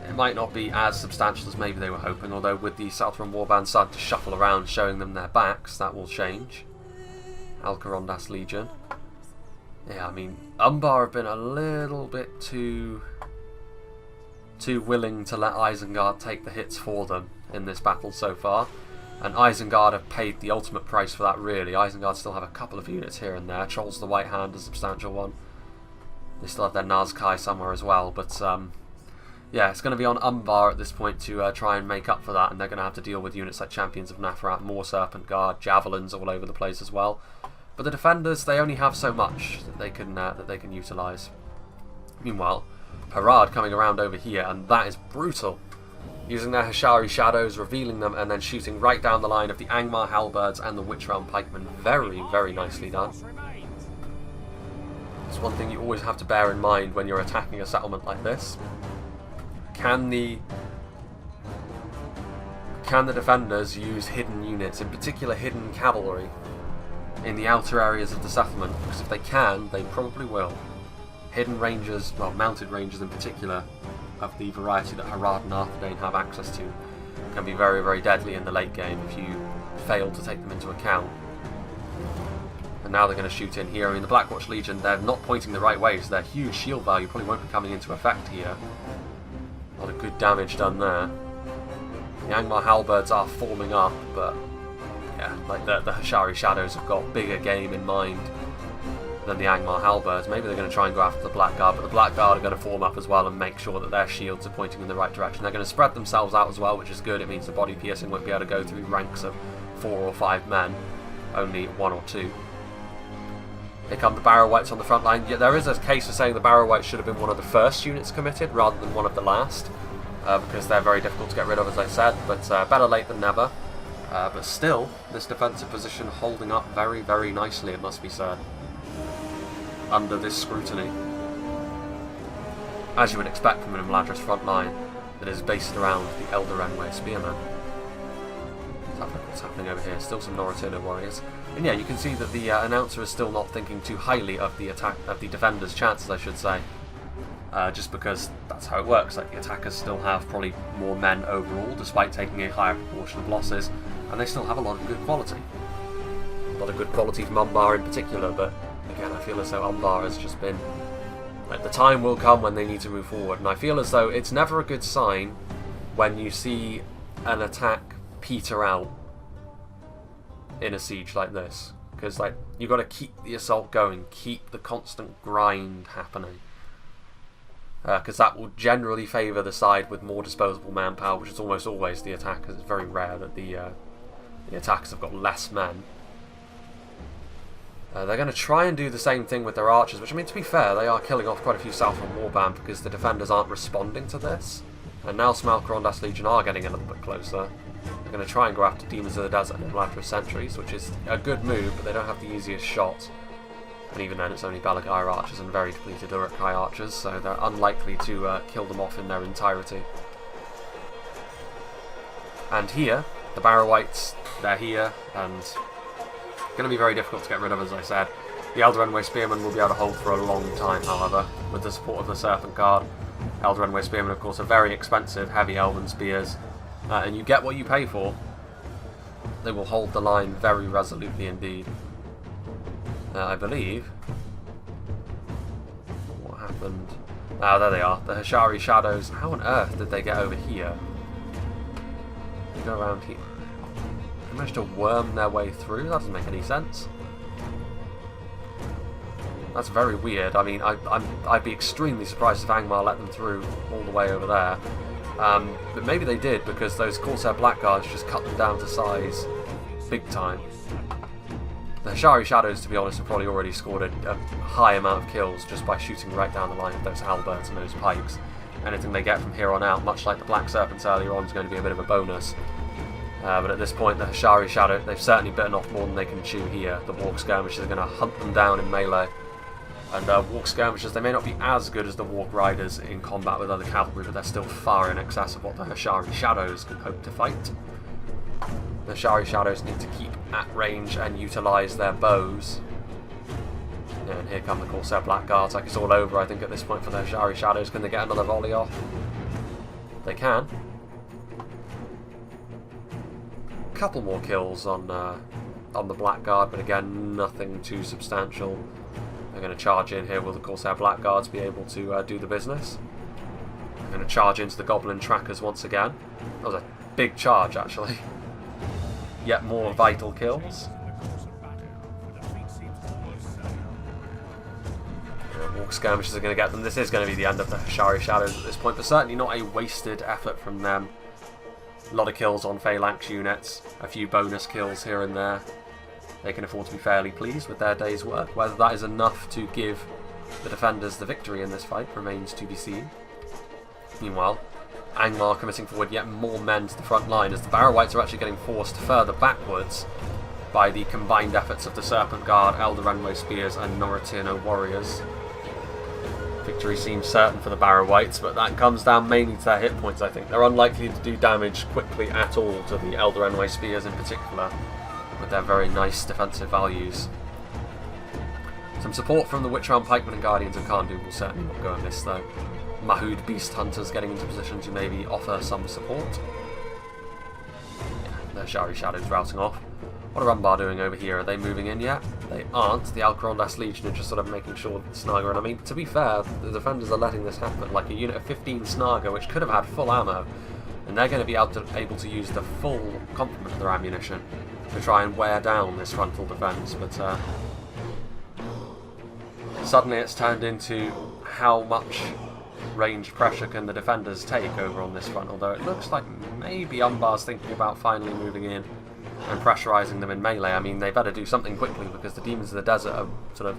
it might not be as substantial as maybe they were hoping, although with the Southron Warband starting to shuffle around, showing them their backs, that will change. Alcarondas Legion. Yeah, I mean, Umbar have been a little bit too willing to let Isengard take the hits for them in this battle so far. And Isengard have paid the ultimate price for that, really. Isengard still have a couple of units here and there. Trolls the White Hand, a substantial one. They still have their Nazkai somewhere as well. But, yeah, it's going to be on Umbar at this point to try and make up for that. And they're going to have to deal with units like Champions of Nathrat, more Serpent Guard, Javelins all over the place as well. But the defenders, they only have so much that they can utilise. Meanwhile, Harad coming around over here, and that is brutal. Using their Hashari shadows, revealing them, and then shooting right down the line of the Angmar halberds and the Witch Realm pikemen. Very, very nicely done. It's one thing you always have to bear in mind when you're attacking a settlement like this. Can the defenders use hidden units, in particular hidden cavalry, in the outer areas of the settlement? Because if they can, they probably will. Hidden rangers, well, mounted rangers in particular, of the variety that Harad and Arthedain have access to, can be very, very deadly in the late game if you fail to take them into account. And now they're going to shoot in here. I mean, the Blackwatch Legion, they're not pointing the right way, so their huge shield value probably won't be coming into effect here. A lot of good damage done there. The Angmar halberds are forming up, but yeah, like the Hashari shadows have got bigger game in mind than the Angmar halberds. Maybe they're going to try and go after the Blackguard, but the Blackguard are going to form up as well and make sure that their shields are pointing in the right direction. They're going to spread themselves out as well, which is good. It means the body piercing won't be able to go through ranks of 4 or 5 men, only 1 or 2. Here come the Barrow Wights on the front line. Yeah, there is a case for saying the Barrow Wights should have been one of the first units committed rather than one of the last, because they're very difficult to get rid of, as I said, but better late than never. But still, this defensive position holding up very, very nicely, it must be said, under this scrutiny. As you would expect from an Imladra's front line that is based around the Elder Renway Spearmen. Let's have a look what's happening over here. Still some Noritano warriors. And yeah, you can see that the announcer is still not thinking too highly of the defenders' chances, I should say. Just because that's how it works. Like, the attackers still have probably more men overall, despite taking a higher proportion of losses, and they still have a lot of good quality. A lot of good quality from Umbar in particular, but again, I feel as though Umbar has just been... Like, the time will come when they need to move forward, and I feel as though it's never a good sign when you see an attack peter out in a siege like this. Because, like, you've got to keep the assault going, keep the constant grind happening. Because that will generally favour the side with more disposable manpower, which is almost always the attackers. It's very rare that the attackers have got less men. They're going to try and do the same thing with their archers, which, I mean, to be fair, they are killing off quite a few Southron Warband because the defenders aren't responding to this. And now Smalcarondas Legion are getting a little bit closer. They're going to try and go after Demons of the Desert and Imladra Sentries, which is a good move, but they don't have the easiest shot. And even then, it's only Belagair archers and very depleted Uruk-hai archers, so they're unlikely to kill them off in their entirety. And here, the Barrow Wights, they're here, and going to be very difficult to get rid of, as I said. The Elder Renway Spearmen will be able to hold for a long time, however, with the support of the Serpent Guard. Elder Renway Spearmen, of course, are very expensive, heavy elven spears, and you get what you pay for. They will hold the line very resolutely indeed. I believe... What happened? Ah, there they are. The Hashari Shadows. How on earth did they get over here? They go around here. They managed to worm their way through? That doesn't make any sense. That's very weird. I mean, I'd be extremely surprised if Angmar let them through all the way over there. But maybe they did, because those Corsair Blackguards just cut them down to size big time. The Hashari Shadows, to be honest, have probably already scored a high amount of kills just by shooting right down the line with those halberds and those pikes. Anything they get from here on out, much like the Black Serpents earlier on, is going to be a bit of a bonus. But at this point, the Hashari Shadow, they've certainly bitten off more than they can chew here. The Walk Skirmishers are going to hunt them down in melee. And Walk Skirmishers, they may not be as good as the Walk Riders in combat with other cavalry, but they're still far in excess of what the Hashari Shadows can hope to fight. The Hashari Shadows need to keep at range and utilise their bows. And here come the Corsair Blackguards, like it's all over I think at this point for the Hashari Shadows. Can they get another volley off? They can. Couple more kills on the Blackguard, but again, nothing too substantial. They're going to charge in here. Will the Corsair Blackguards be able to do the business? They're going to charge into the Goblin Trackers once again. That was a big charge, actually. Yet more vital kills. Walk Skirmishers are going to get them. This is going to be the end of the Hashari Shadows at this point, but certainly not a wasted effort from them. A lot of kills on Phalanx units, a few bonus kills here and there. They can afford to be fairly pleased with their day's work. Whether that is enough to give the defenders the victory in this fight remains to be seen. Meanwhile, Angmar committing forward yet more men to the front line as the Barrow Wights are actually getting forced further backwards by the combined efforts of the Serpent Guard, Elder Renway Spears and Noritino Warriors. Victory seems certain for the Barrow Wights, but that comes down mainly to their hit points, I think. They're unlikely to do damage quickly at all to the Elder Renway Spears in particular, with their very nice defensive values. Some support from the Witchround Pikemen and Guardians of Khandu will certainly not go amiss though. Mahood Beast Hunters getting into position to maybe offer some support. Yeah, the Hashari Shadows routing off. What are Umbar doing over here? Are they moving in yet? They aren't. The Alcarondas Legion are just sort of making sure that the Snaga, and I mean, to be fair, the defenders are letting this happen. Like a unit of 15 Snaga, which could have had full ammo, and they're going to be able to use the full complement of their ammunition to try and wear down this frontal defence, but suddenly it's turned into how much range pressure can the defenders take over on this front, although it looks like maybe Umbar's thinking about finally moving in and pressurising them in melee. I mean, they better do something quickly because the Demons of the Desert are sort of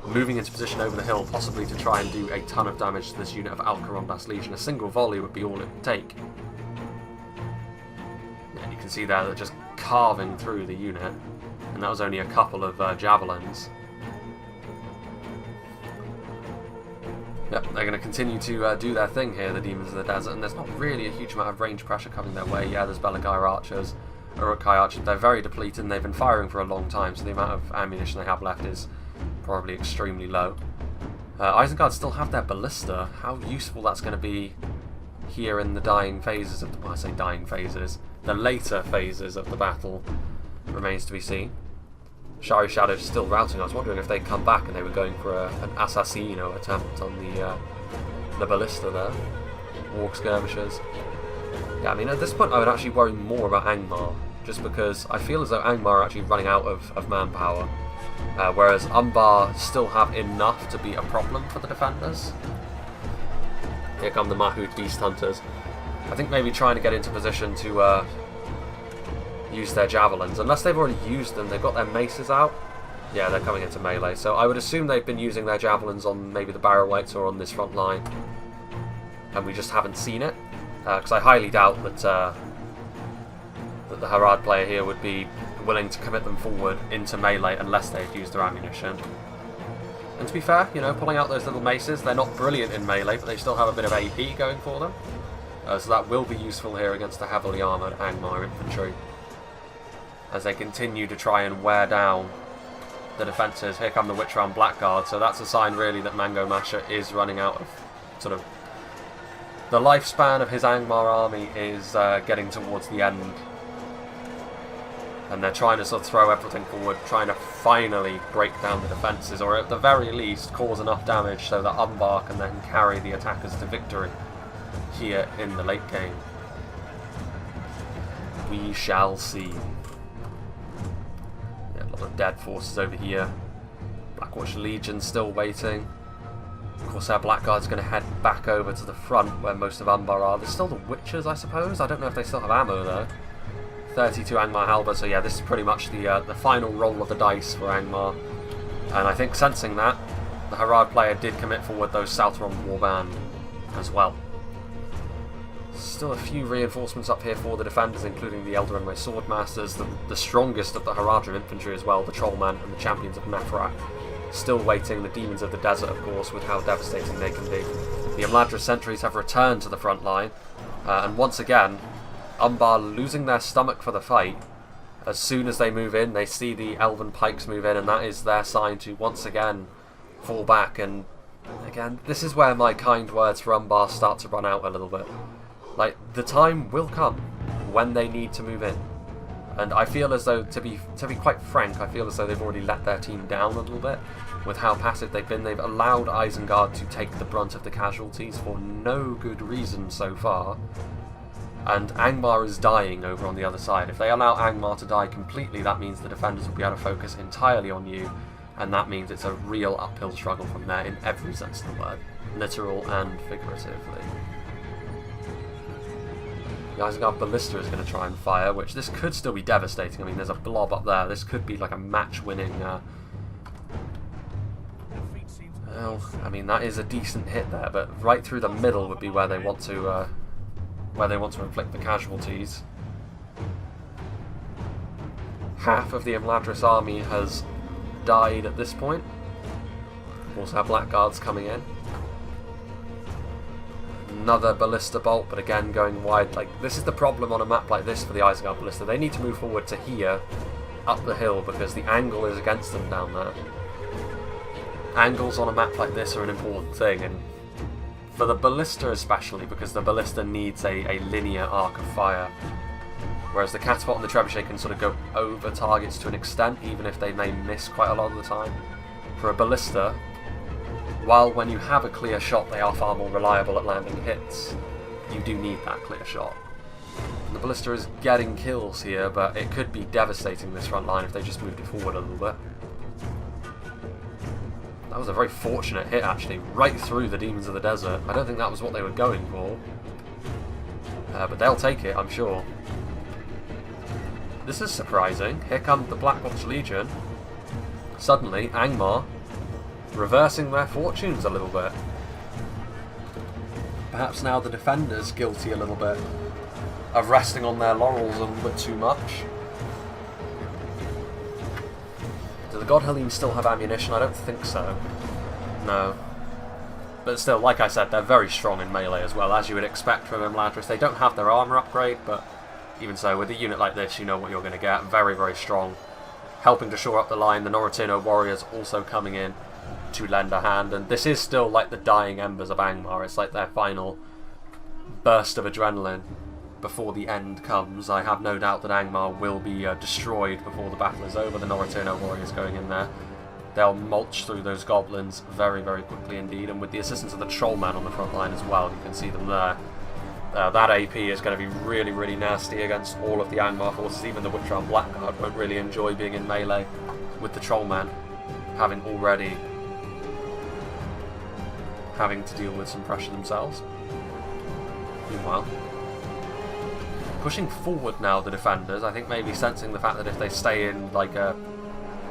moving into position over the hill, possibly to try and do a ton of damage to this unit of Alcarondas Legion. A single volley would be all it would take. Yeah, you can see there they're just carving through the unit, and that was only a couple of javelins. Yep, they're going to continue to do their thing here, the Demons of the Desert, and there's not really a huge amount of range pressure coming their way. Yeah, there's Belagai Archers, Uruk-hai Archers. They're very depleted and they've been firing for a long time, so the amount of ammunition they have left is probably extremely low. Isengard still have their Ballista. How useful that's going to be here in the dying phases of the... Well, I say dying phases. The later phases of the battle remains to be seen. Hashari Shadows still routing. I was wondering if they'd come back and they were going for an Assassino attempt on the Ballista there. Walk Skirmishers. Yeah, I mean, at this point I would actually worry more about Angmar, just because I feel as though Angmar are actually running out of manpower, whereas Umbar still have enough to be a problem for the defenders. Here come the Mahout Beast Hunters. I think maybe trying to get into position to use their javelins, unless they've already used them. They've got their maces out. Yeah, they're coming into melee, so I would assume they've been using their javelins on maybe the Barrow Wights or on this front line, and we just haven't seen it. Because I highly doubt that that the Harad player here would be willing to commit them forward into melee unless they've used their ammunition. And to be fair, you know, pulling out those little maces, they're not brilliant in melee, but they still have a bit of AP going for them. So that will be useful here against the heavily armoured Angmar infantry, as they continue to try and wear down the defences. Here come the Witchround Blackguard, so that's a sign really that Mango Masher is running out of sort of... The lifespan of his Angmar army is getting towards the end, and they're trying to sort of throw everything forward, trying to finally break down the defences, or at the very least cause enough damage so that Umbar can then carry the attackers to victory here in the late game. We shall see. Yeah, a lot of dead forces over here. Blackwatch Legion still waiting. Of course, our Blackguard's going to head back over to the front where most of Umbar are. There's still the Witchers, I suppose. I don't know if they still have ammo though. 32 Angmar Halberd, so yeah, this is pretty much the final roll of the dice for Angmar. And I think sensing that, the Harad player did commit forward those Southron Warband as well. Still a few reinforcements up here for the defenders, including the Elder Runway Swordmasters, the strongest of the Haradrim infantry as well, the Trollmen and the Champions of Nafrat. Still waiting, the Demons of the Desert, of course, with how devastating they can be. The Imladra sentries have returned to the front line, and once again, Umbar losing their stomach for the fight. As soon as they move in, they see the Elven Pikes move in, and that is their sign to once again fall back. And again, this is where my kind words for Umbar start to run out a little bit. Like, the time will come when they need to move in. And I feel as though, to be quite frank, I feel as though they've already let their team down a little bit with how passive they've been. They've allowed Isengard to take the brunt of the casualties for no good reason so far. And Angmar is dying over on the other side. If they allow Angmar to die completely, that means the defenders will be able to focus entirely on you, and that means it's a real uphill struggle from there in every sense of the word, literal and figuratively. The Isengard Ballista is going to try and fire, which this could still be devastating. I mean, there's a blob up there. This could be like a match-winning... well, I mean, that is a decent hit there, but right through the middle would be where they want to inflict the casualties. Half of the Imladris army has died at this point. Also have Blackguards coming in. Another Ballista Bolt, but again going wide. Like, this is the problem on a map like this for the Isengard Ballista. They need to move forward to here, up the hill, because the angle is against them down there. Angles on a map like this are an important thing, and for the Ballista especially, because the Ballista needs a linear arc of fire. Whereas the Catapult and the Trebuchet can sort of go over targets to an extent, even if they may miss quite a lot of the time. For a Ballista, while when you have a clear shot they are far more reliable at landing hits, you do need that clear shot. And the Ballista is getting kills here, but it could be devastating this front line if they just moved it forward a little bit. That was a very fortunate hit actually, right through the Demons of the Desert. I don't think that was what they were going for. But they'll take it, I'm sure. This is surprising. Here come the Black Watch Legion. Suddenly, Angmar reversing their fortunes a little bit. Perhaps now the defenders guilty a little bit of resting on their laurels a little bit too much. Do the God Helene still have ammunition? I don't think so. No. But still, like I said, they're very strong in melee as well, as you would expect from Imladris. They don't have their armour upgrade, but even so, with a unit like this, you know what you're going to get. Very, very strong. Helping to shore up the line, the Noritino warriors also coming in to lend a hand, and this is still like the dying embers of Angmar. It's like their final burst of adrenaline before the end comes. I have no doubt that Angmar will be destroyed before the battle is over. The Noritino warriors going in there, they'll mulch through those goblins very, very quickly indeed, and with the assistance of the Trollman on the front line as well, you can see them there. That AP is going to be really, really nasty against all of the Angmar forces. Even the Witcher and Blackguard won't really enjoy being in melee with the Trollman, having to deal with some pressure themselves. Meanwhile, pushing forward now, the defenders, I think maybe sensing the fact that if they stay in like a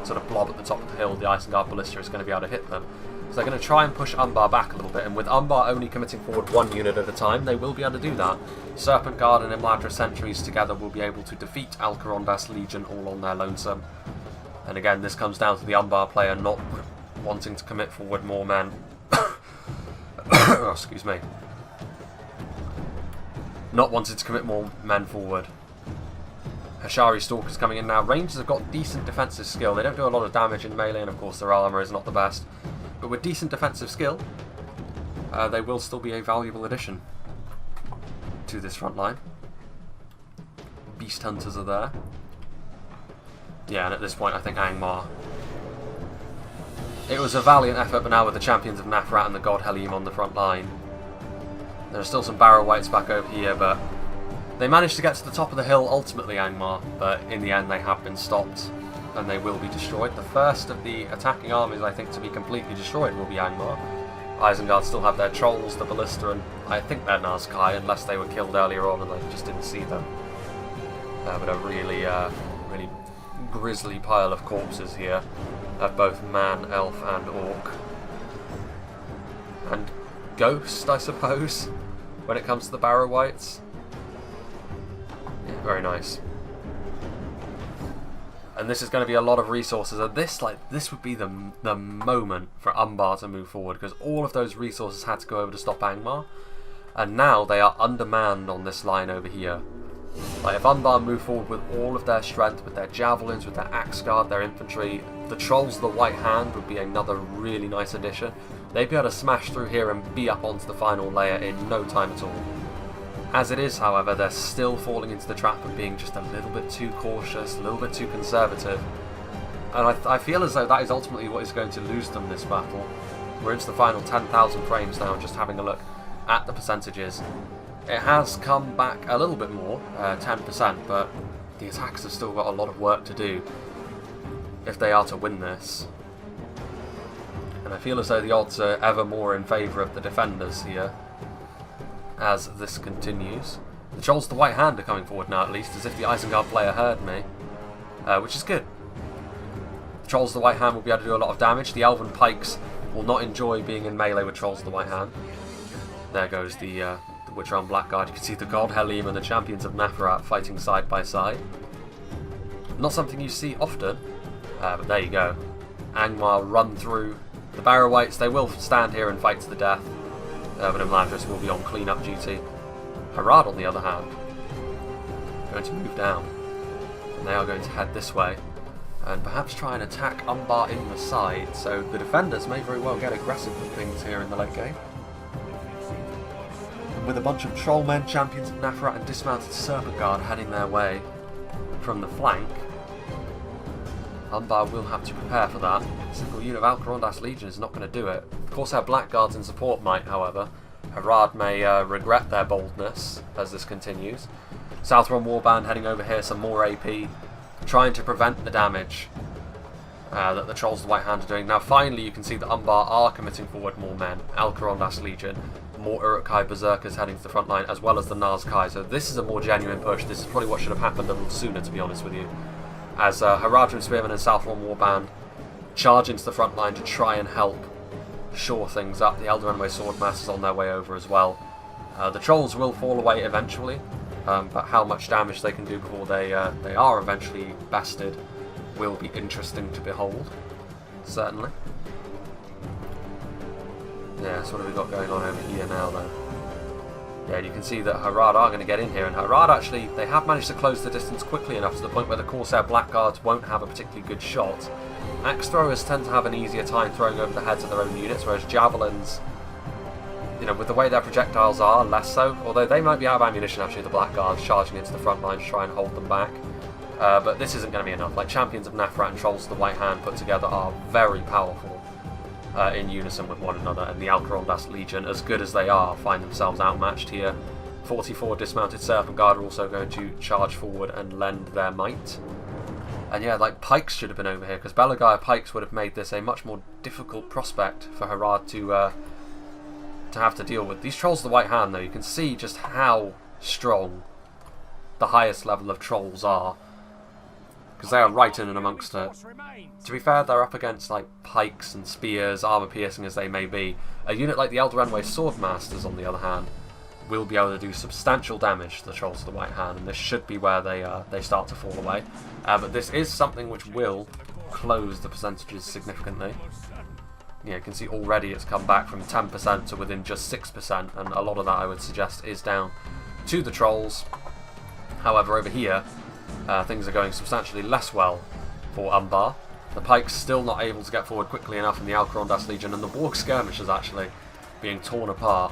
sort of blob at the top of the hill, the Isengard Ballista is going to be able to hit them. So they're going to try and push Umbar back a little bit, and with Umbar only committing forward one unit at a time, they will be able to do that. Serpent Guard and Imladra sentries together will be able to defeat Alcarondas Legion all on their lonesome. And again, this comes down to the Umbar player not wanting to commit forward more men. Oh, excuse me. Not wanting to commit more men forward. Hashari Stalkers coming in now. Rangers have got decent defensive skill. They don't do a lot of damage in melee, and of course their armour is not the best. But with decent defensive skill, they will still be a valuable addition to this front line. Beast Hunters are there. Yeah, and at this point I think Angmar... It was a valiant effort, but now with the Champions of Nafrat and the God Helene on the front line, there are still some Barrow Whites back over here, but they managed to get to the top of the hill ultimately, Angmar, but in the end they have been stopped and they will be destroyed. The first of the attacking armies, I think, to be completely destroyed will be Angmar. Isengard still have their trolls, the ballista, and I think they're Nazkai, unless they were killed earlier on and I just didn't see them. But a really grisly pile of corpses here of both man, elf, and orc. And ghost, I suppose, when it comes to the Barrow Wights. Yeah, very nice. And this is going to be a lot of resources, and this would be the moment for Umbar to move forward, because all of those resources had to go over to stop Angmar, and now they are undermanned on this line over here. Like, if Umbar move forward with all of their strength, with their javelins, with their axe guard, their infantry, the Trolls of the White Hand would be another really nice addition. They'd be able to smash through here and be up onto the final layer in no time at all. As it is, however, they're still falling into the trap of being just a little bit too cautious, a little bit too conservative. And I feel as though that is ultimately what is going to lose them this battle. We're into the final 10,000 frames now, just having a look at the percentages. It has come back a little bit more, 10%, but the attacks have still got a lot of work to do if they are to win this. And I feel as though the odds are ever more in favour of the defenders here as this continues. The Trolls of the White Hand are coming forward now, at least, as if the Isengard player heard me, which is good. The Trolls of the White Hand will be able to do a lot of damage. The Elven Pikes will not enjoy being in melee with Trolls of the White Hand. There goes the Witcher-armed Blackguard. You can see the God Helym and the Champions of Nafarat fighting side by side. Not something you see often, but there you go. Angmar run through the Barrow Wights. They will stand here and fight to the death. But Imladris will be on clean-up duty. Harad, on the other hand, going to move down. And they are going to head this way and perhaps try and attack Umbar in the side, so the defenders may very well get aggressive with things here in the late game. And with a bunch of Trollmen, Champions of Nafarat and dismounted Serpent Guard heading their way from the flank, Umbar will have to prepare for that. A single unit of Alcarondas Legion is not going to do it. Of course, our Blackguards in support might, however. Harad may regret their boldness as this continues. Southron Warband heading over here, some more AP, trying to prevent the damage that the Trolls of the White Hand are doing. Now finally you can see that Umbar are committing forward more men. Alcarondas Legion, more Uruk-hai Berserkers heading to the front line, as well as the Nazkai. So this is a more genuine push. This is probably what should have happened a little sooner, to be honest with you. As Haradrim Spearmen and Southron Warband charge into the front line to try and help shore things up. The Elder Swordmasters on their way over as well. The Trolls will fall away eventually, but how much damage they can do before they are eventually bested will be interesting to behold, certainly. Yeah, so what have we got going on over here now then? Yeah, you can see that Harad are going to get in here, and Harad actually, they have managed to close the distance quickly enough to the point where the Corsair Blackguards won't have a particularly good shot. Axe throwers tend to have an easier time throwing over the heads of their own units, whereas javelins, you know, with the way their projectiles are, less so. Although they might be out of ammunition, actually, the Blackguards charging into the front line to try and hold them back. But this isn't going to be enough. Like, Champions of Nafarat and Trolls of the White Hand put together are very powerful in unison with one another, and the Alcarondas Legion, as good as they are, find themselves outmatched here. 44 dismounted Serpent Guard are also going to charge forward and lend their might. And yeah, like, Pikes should have been over here, because Belagaya Pikes would have made this a much more difficult prospect for Harad to have to deal with. These Trolls of the White Hand, though, you can see just how strong the highest level of Trolls are, because they are right in and amongst it. To be fair, they're up against like pikes and spears, armour piercing as they may be. A unit like the Elder Swordmasters, on the other hand, will be able to do substantial damage to the Trolls of the White Hand, and this should be where they start to fall away. But this is something which will close the percentages significantly. Yeah, you can see already it's come back from 10% to within just 6%, and a lot of that, I would suggest, is down to the Trolls. However, over here, things are going substantially less well for Umbar. The Pikes still not able to get forward quickly enough in the Alcarondas Legion, and the Warg Skirmishers actually being torn apart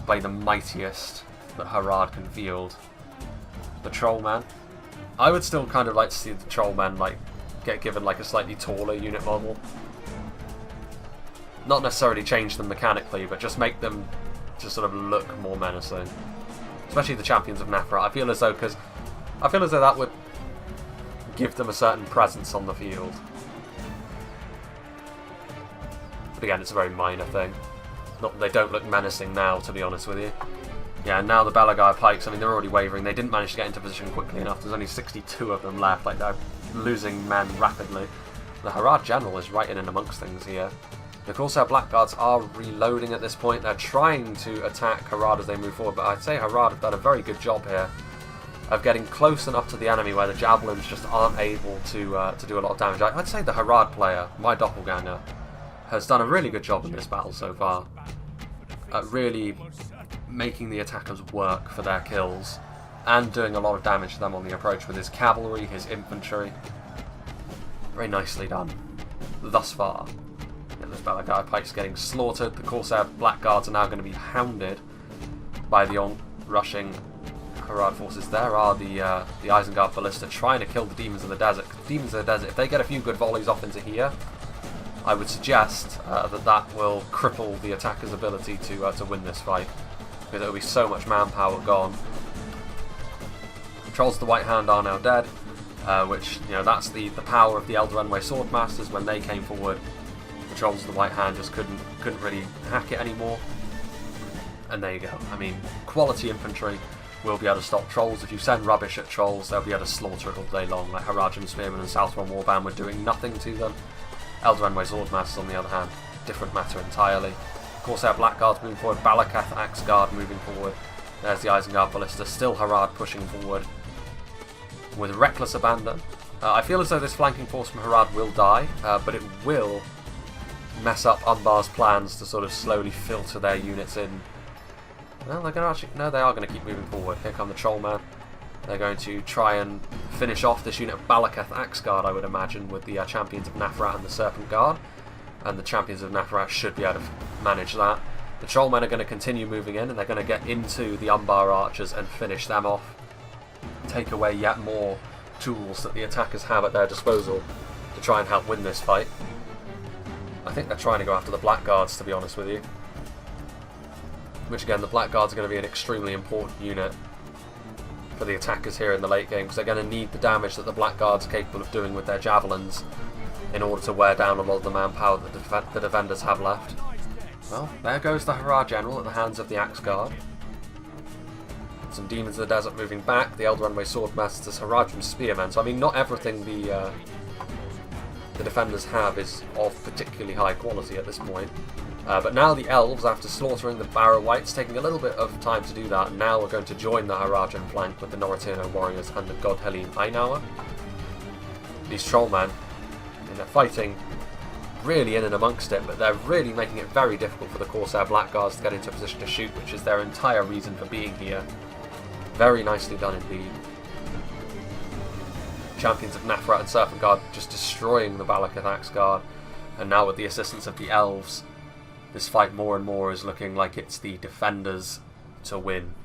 by the mightiest that Harad can field. The Trollmen. I would still kind of like to see the Trollmen like get given like a slightly taller unit model. Not necessarily change them mechanically, but just make them just sort of look more menacing. Especially the Champions of Nafarat. I feel as though that would give them a certain presence on the field. But again, it's a very minor thing. Not, they don't look menacing now, to be honest with you. Yeah, and now the Belagai pikes, I mean, they're already wavering. They didn't manage to get into position quickly enough. There's only 62 of them left. Like, they're losing men rapidly. The Harad General is right in and amongst things here. The Corsair Blackguards are reloading at this point. They're trying to attack Harad as they move forward, but I'd say Harad have done a very good job here of getting close enough to the enemy where the javelins just aren't able to do a lot of damage. I'd say the Harad player, my doppelganger, has done a really good job in this battle so far at really making the attackers work for their kills and doing a lot of damage to them on the approach with his cavalry, his infantry. Very nicely done thus far. And this Belagai pike's getting slaughtered. The Corsair Blackguards are now going to be hounded by the rushing Harad forces. There are the Isengard Ballista trying to kill the Demons of the Desert. Demons of the Desert, if they get a few good volleys off into here, I would suggest that will cripple the attacker's ability to win this fight, because there will be so much manpower gone. Trolls of the White Hand are now dead, which, you know, that's the power of the Elder Enway Swordmasters. When they came forward, the Trolls of the White Hand just couldn't really hack it anymore. And there you go. I mean, quality infantry will be able to stop trolls. If you send rubbish at trolls, they'll be able to slaughter it all day long, like Haradrim Spearmen and Southron Warband were doing nothing to them. Elder Enway Swordmasters, on the other hand, different matter entirely. Corsair Blackguards moving forward, Balakath Axeguard moving forward. There's the Isengard Ballista, still Harad pushing forward with reckless abandon. I feel as though this flanking force from Harad will die, but it will mess up Umbar's plans to sort of slowly filter their units in. Well, they're going to actually... No, they are going to keep moving forward. Here come the Trollmen. They're going to try and finish off this unit of Balakath Axeguard, I would imagine, with the Champions of Nafrat and the Serpent Guard. And the Champions of Nafrat should be able to manage that. The Trollmen are going to continue moving in, and they're going to get into the Umbar archers and finish them off. Take away yet more tools that the attackers have at their disposal to try and help win this fight. I think they're trying to go after the Blackguards, to be honest with you. Which again, the Blackguards are going to be an extremely important unit for the attackers here in the late game, because they're going to need the damage that the Blackguards are capable of doing with their javelins in order to wear down a lot of the manpower that the defenders have left. Well, there goes the Harad General at the hands of the Axeguard. Some Demons of the Desert moving back, the Elder Enway Swordmasters, Haradrim Spearmen. So I mean, not everything the defenders have is of particularly high quality at this point. But now the Elves, after slaughtering the Barrow Whites, taking a little bit of time to do that, now we're going to join the Haradrim flank with the Noratirno warriors and the God Helene Einaua. These Trollmen, they're fighting really in and amongst it, but they're really making it very difficult for the Corsair Blackguards to get into a position to shoot, which is their entire reason for being here. Very nicely done indeed. Champions of Nafrat and Serpent Guard just destroying the Balakath Axeguard, and now with the assistance of the Elves, this fight more and more is looking like it's the defenders to win.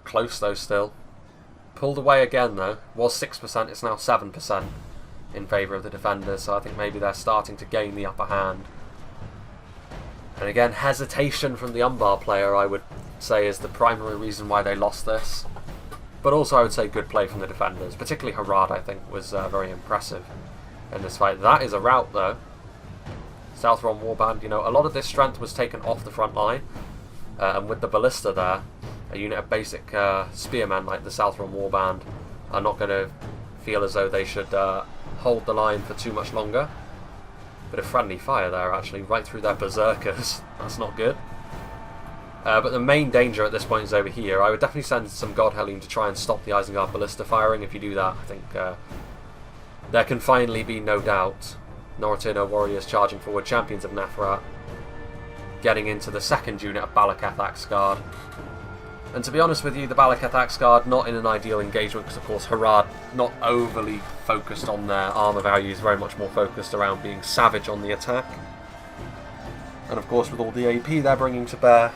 Close though still. Pulled away again though. Was 6%, it's now 7% in favour of the defenders, so I think maybe they're starting to gain the upper hand. And again, hesitation from the Umbar player, I would say, is the primary reason why they lost this. But also I would say good play from the defenders. Particularly Harad, I think, was very impressive in this fight. That is a rout though. Southron Warband, you know, a lot of this strength was taken off the front line, and with the Ballista there, a unit of basic spearmen like the Southron Warband are not going to feel as though they should hold the line for too much longer. Bit of friendly fire there, actually, right through their berserkers. That's not good. But the main danger at this point is over here. I would definitely send some God Helene to try and stop the Isengard Ballista firing. If you do that, I think there can finally be no doubt. Noratirno warriors charging forward, Champions of Nafrat getting into the second unit of Balakath Axeguard. And to be honest with you, the Balakath Axeguard not in an ideal engagement, because of course Harad not overly focused on their armour values, very much more focused around being savage on the attack. And of course with all the AP they're bringing to bear,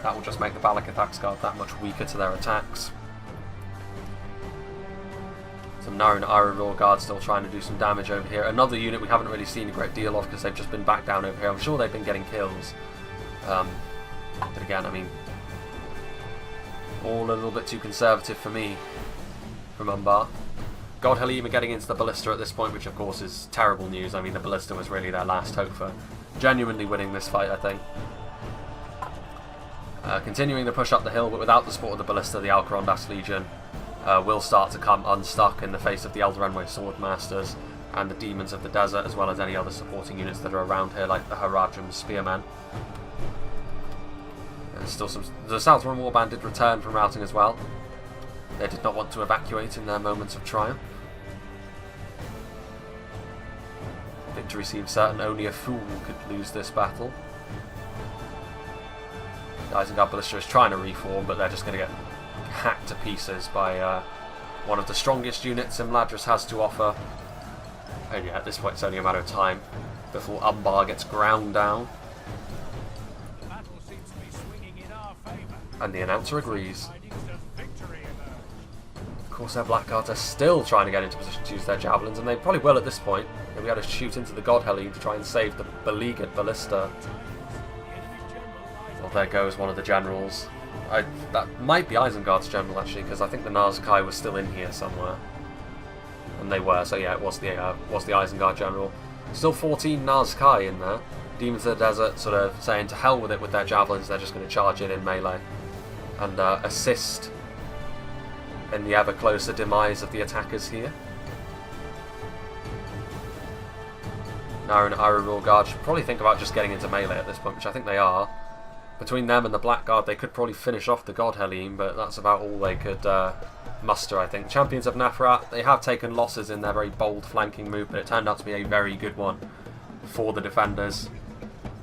that will just make the Balakath Axeguard that much weaker to their attacks. Some Naryn Iron Raw Guard still trying to do some damage over here. Another unit we haven't really seen a great deal of because they've just been back down over here. I'm sure they've been getting kills. But again, I mean, all a little bit too conservative for me from Umbar. God Halim are getting into the Ballista at this point, which of course is terrible news. I mean, the Ballista was really their last hope for genuinely winning this fight, I think. Continuing to push up the hill, but without the support of the Ballista, the Alcarondas Legion will start to come unstuck in the face of the Eldarenway Swordmasters and the Demons of the Desert, as well as any other supporting units that are around here, like the Haradrim Spearmen. There's still some. The Southron Warband did return from routing as well. They did not want to evacuate in their moments of triumph. Victory seems certain. Only a fool could lose this battle. The Isengard Ballista is trying to reform, but they're just going to get hacked to pieces by one of the strongest units Imladris has to offer. And yeah, at this point it's only a matter of time before Umbar gets ground down. And the announcer agrees. Of course, their Blackguards are still trying to get into position to use their javelins, and they probably will at this point. They'll be able to shoot into the God Halim to try and save the beleaguered Ballista. Well, there goes one of the generals. That might be Isengard's general, actually, because I think the Nazkai was still in here somewhere. And they were, so yeah, it was the Isengard general. Still 14 Nazkai in there. Demons of the Desert sort of saying to hell with it with their javelins, they're just going to charge in melee and assist in the ever closer demise of the attackers here. Naru and Arurul Guard should probably think about just getting into melee at this point, which I think they are. Between them and the Blackguard, they could probably finish off the God Halim, but that's about all they could muster, I think. Champions of Nafrat, they have taken losses in their very bold flanking move, but it turned out to be a very good one for the defenders.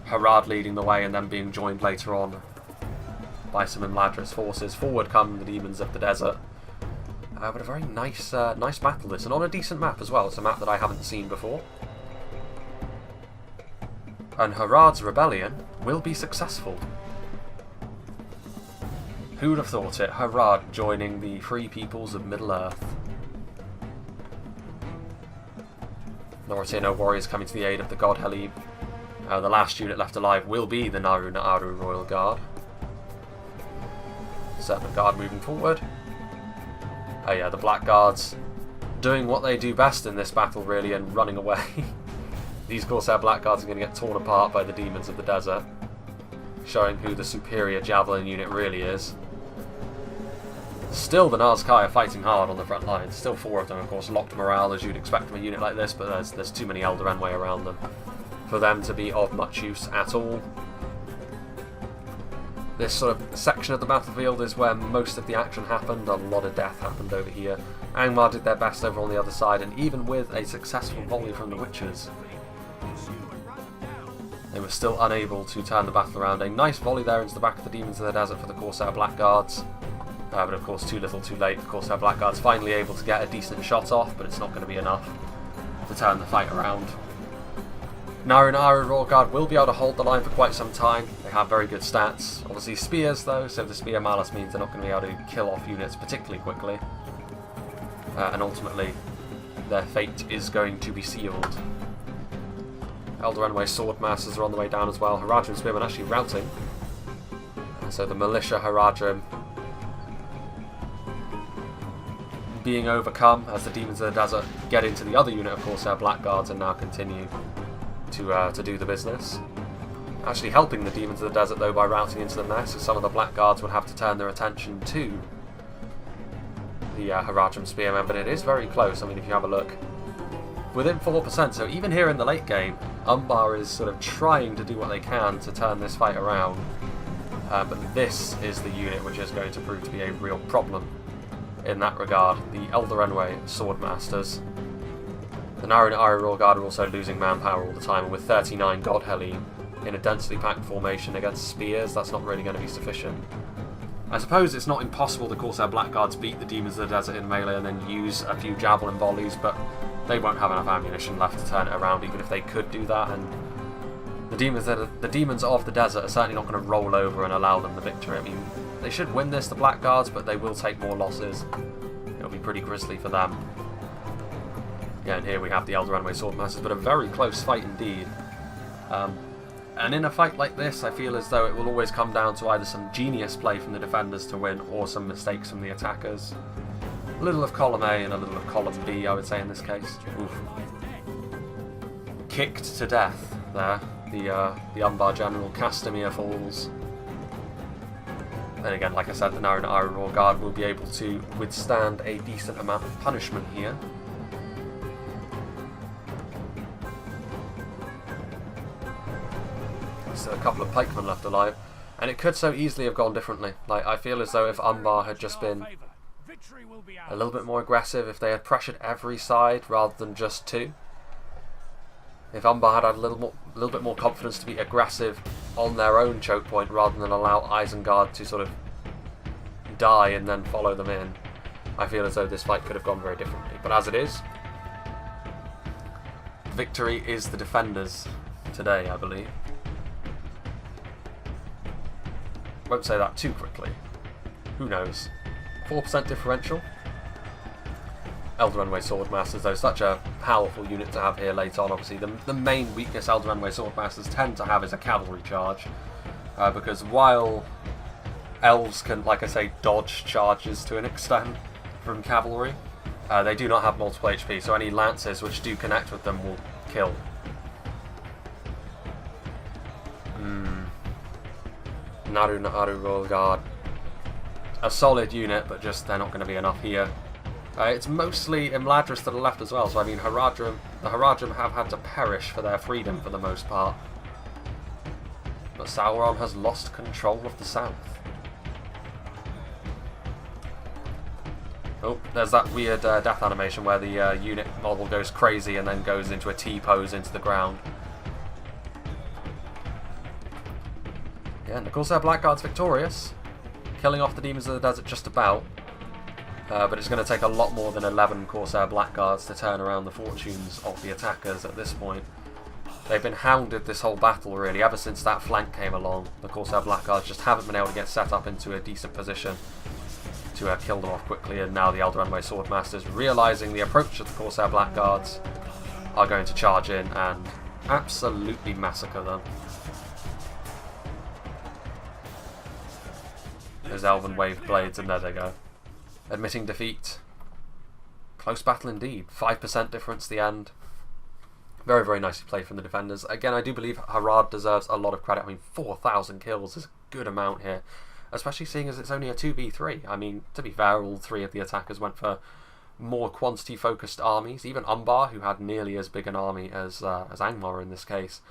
Harad leading the way and then being joined later on by some Imladris forces. Forward come the Demons of the Desert. But a very nice battle this, and on a decent map as well. It's a map that I haven't seen before. And Harad's rebellion will be successful. Who'd have thought it? Harad joining the Free Peoples of Middle-earth. Noratino warriors coming to the aid of the God Halim. The last unit left alive will be the Naru Naaru Royal Guard. Serpent Guard moving forward. Oh yeah, the Blackguards doing what they do best in this battle, really, and running away. These Corsair Blackguards are going to get torn apart by the Demons of the Desert, showing who the superior Javelin unit really is. Still, the Nazkai are fighting hard on the front lines. Still 4 of them, of course. Locked morale, as you'd expect from a unit like this, but there's too many Eldarenway around them for them to be of much use at all. This sort of section of the battlefield is where most of the action happened. A lot of death happened over here. Angmar did their best over on the other side, and even with a successful volley from the Witches, they were still unable to turn the battle around. A nice volley there into the back of the Demons of the Desert for the Corsair Blackguards. But of course, too little too late. The Corsair Blackguards finally able to get a decent shot off, but it's not going to be enough to turn the fight around. Naru Naaru Royal Guard will be able to hold the line for quite some time. They have very good stats. Obviously spears though, so the spear malus means they're not going to be able to kill off units particularly quickly. And ultimately, their fate is going to be sealed. Eldarenway Swordmasters are on the way down as well. Haradrim Spearmen actually routing. So the Militia Haradrim being overcome as the Demons of the Desert get into the other unit, of course, their Blackguards, and now continue to do the business. Actually helping the Demons of the Desert though by routing into them next, so some of the Blackguards would have to turn their attention to the Haradrim Spearmen, but it is very close. I mean, if you have a look, within 4%, so even here in the late game, Umbar is sort of trying to do what they can to turn this fight around, but this is the unit which is going to prove to be a real problem in that regard. The Eldarenway Swordmasters. The Naru Naaru Royal Guard are also losing manpower all the time, and with 39 God Halim in a densely packed formation against spears, that's not really going to be sufficient. I suppose it's not impossible the Corsair Blackguards beat the Demons of the Desert in melee and then use a few javelin volleys, but they won't have enough ammunition left to turn it around even if they could do that, and the Demons of the Desert are certainly not going to roll over and allow them the victory. I mean, they should win this, the Blackguards, but they will take more losses. It'll be pretty grisly for them. Yeah, and here we have the Eldarenway Swordmasters, but a very close fight indeed. And in a fight like this, I feel as though it will always come down to either some genius play from the defenders to win, or some mistakes from the attackers. A little of column A and a little of column B, I would say in this case. Oof. Kicked to death there. The Umbar General, Castamere falls. And again, like I said, the Naru Naru Royal Guard will be able to withstand a decent amount of punishment here. Still a couple of pikemen left alive, and it could so easily have gone differently. Like, I feel as though if Umbar had just been a little bit more aggressive, if they had pressured every side rather than just two, if Umbar had a little bit more confidence to be aggressive on their own choke point rather than allow Isengard to sort of die and then follow them in, I feel as though this fight could have gone very differently. But as it is, victory is the defenders today, I believe. Won't say that too quickly. Who knows? 4% differential. Eldraenway Swordmasters, though, such a powerful unit to have here later on. Obviously, the main weakness Eldraenway Swordmasters tend to have is a cavalry charge. Because while elves can, like I say, dodge charges to an extent from cavalry, they do not have multiple HP, so any lances which do connect with them will kill. Naru Naru Royal Guard. A solid unit, but just they're not going to be enough here. It's mostly Imladris to the left as well, so I mean the Haradrim have had to perish for their freedom for the most part. But Sauron has lost control of the south. Oh, there's that weird death animation where the unit model goes crazy and then goes into a T-pose into the ground. Yeah, and of course our Blackguard's victorious, killing off the Demons of the Desert just about. But it's going to take a lot more than 11 Corsair Blackguards to turn around the fortunes of the attackers at this point. They've been hounded this whole battle, really, ever since that flank came along. The Corsair Blackguards just haven't been able to get set up into a decent position to kill them off quickly, and now the Eldraenway Swordmasters, realising the approach of the Corsair Blackguards, are going to charge in and absolutely massacre them. There's Elven Wave Blades, and there they go. Admitting defeat. Close battle indeed. 5% difference at the end. Very, very nicely played from the defenders. Again, I do believe Harad deserves a lot of credit. I mean, 4,000 kills is a good amount here. Especially seeing as it's only a 2v3. I mean, to be fair, all three of the attackers went for more quantity-focused armies. Even Umbar, who had nearly as big an army as Angmar in this case.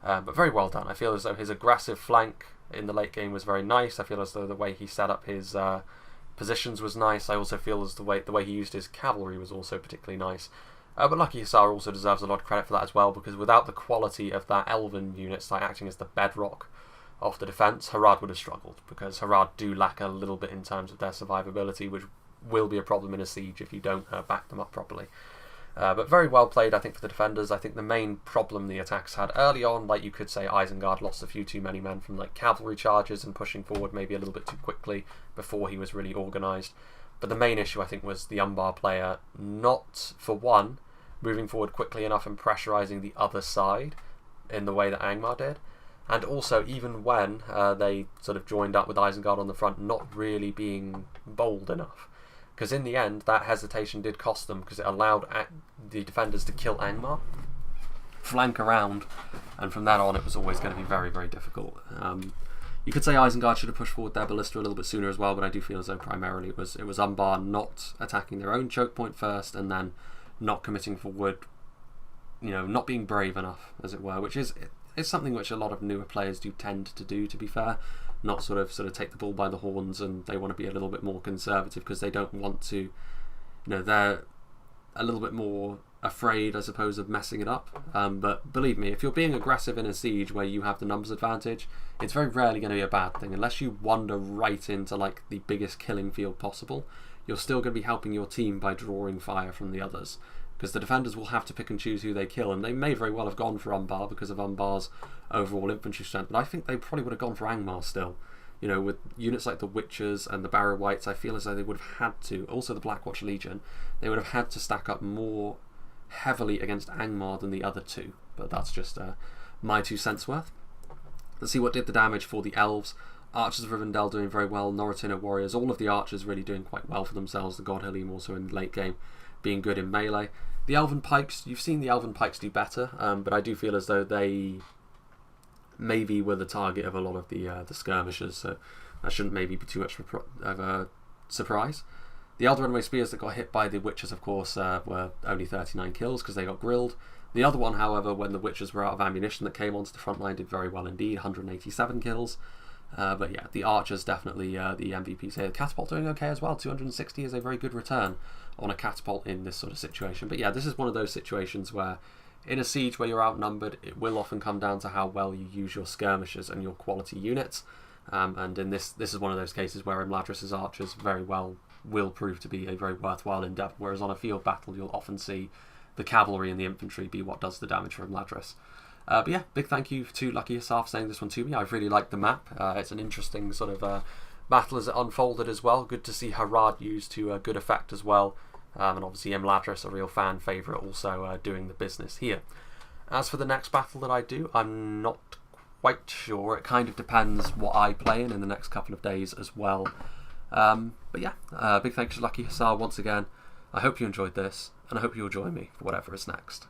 But very well done. I feel as though his aggressive flank in the late game was very nice. I feel as though the way he set up his positions was nice. I also feel as the way he used his cavalry was also particularly nice. But Lucky Hussar also deserves a lot of credit for that as well, because without the quality of that Elven units like acting as the bedrock of the defence, Harad would have struggled, because Harad do lack a little bit in terms of their survivability, which will be a problem in a siege if you don't back them up properly. But very well played, I think, for the defenders. I think the main problem the attacks had early on, like you could say Isengard lost a few too many men from like cavalry charges and pushing forward maybe a little bit too quickly before he was really organised. But the main issue, I think, was the Umbar player not, for one, moving forward quickly enough and pressurising the other side in the way that Angmar did. And also, even when they sort of joined up with Isengard on the front, not really being bold enough. Because in the end, that hesitation did cost them, because it allowed the defenders to kill Angmar, flank around, and from then on it was always going to be very, very difficult. You could say Isengard should have pushed forward their ballista a little bit sooner as well, but I do feel as though primarily it was Umbar not attacking their own choke point first, and then not committing forward, you know, not being brave enough, as it were, which is something which a lot of newer players do tend to do, to be fair. Not sort of take the bull by the horns, and they want to be a little bit more conservative because they don't want to, you know, they're a little bit more afraid, I suppose, of messing it up. But believe me, if you're being aggressive in a siege where you have the numbers advantage, it's very rarely going to be a bad thing. Unless you wander right into like the biggest killing field possible, you're still going to be helping your team by drawing fire from the others. Because the defenders will have to pick and choose who they kill, and they may very well have gone for Umbar because of Umbar's overall infantry strength, but I think they probably would have gone for Angmar still. You know, with units like the Witchers and the Barrow Wights, I feel as though they would have had to, also the Blackwatch Legion, they would have had to stack up more heavily against Angmar than the other two, but that's just my 2 cents worth. Let's see what did the damage for the Elves. Archers of Rivendell doing very well, Norotino Warriors, all of the archers really doing quite well for themselves, the Godhalim also in the late game being good in melee. The Elven Pikes, you've seen the Elven Pikes do better, but I do feel as though they maybe were the target of a lot of the skirmishers, so that shouldn't maybe be too much of a surprise. The Elder Runaway Spears that got hit by the Witchers, of course, were only 39 kills because they got grilled. The other one, however, when the Witchers were out of ammunition that came onto the front line, did very well indeed, 187 kills. But yeah, the Archers definitely the MVPs here. The Catapult doing okay as well, 260 is a very good return on a Catapult in this sort of situation. But yeah, this is one of those situations where in a siege where you're outnumbered, it will often come down to how well you use your skirmishers and your quality units. And in this is one of those cases where Imladris's archers very well will prove to be a very worthwhile endeavour, whereas on a field battle you'll often see the cavalry and the infantry be what does the damage for Imladris. But yeah, big thank you to Lucky Hussar for saying this one to me. I've really liked the map. It's an interesting sort of battle as it unfolded as well. Good to see Harad used to good effect as well. And obviously Imladris, a real fan favourite, also doing the business here. As for the next battle that I do, I'm not quite sure. It kind of depends what I play in the next couple of days as well. But yeah, big thanks to Lucky Hussar once again. I hope you enjoyed this, and I hope you'll join me for whatever is next.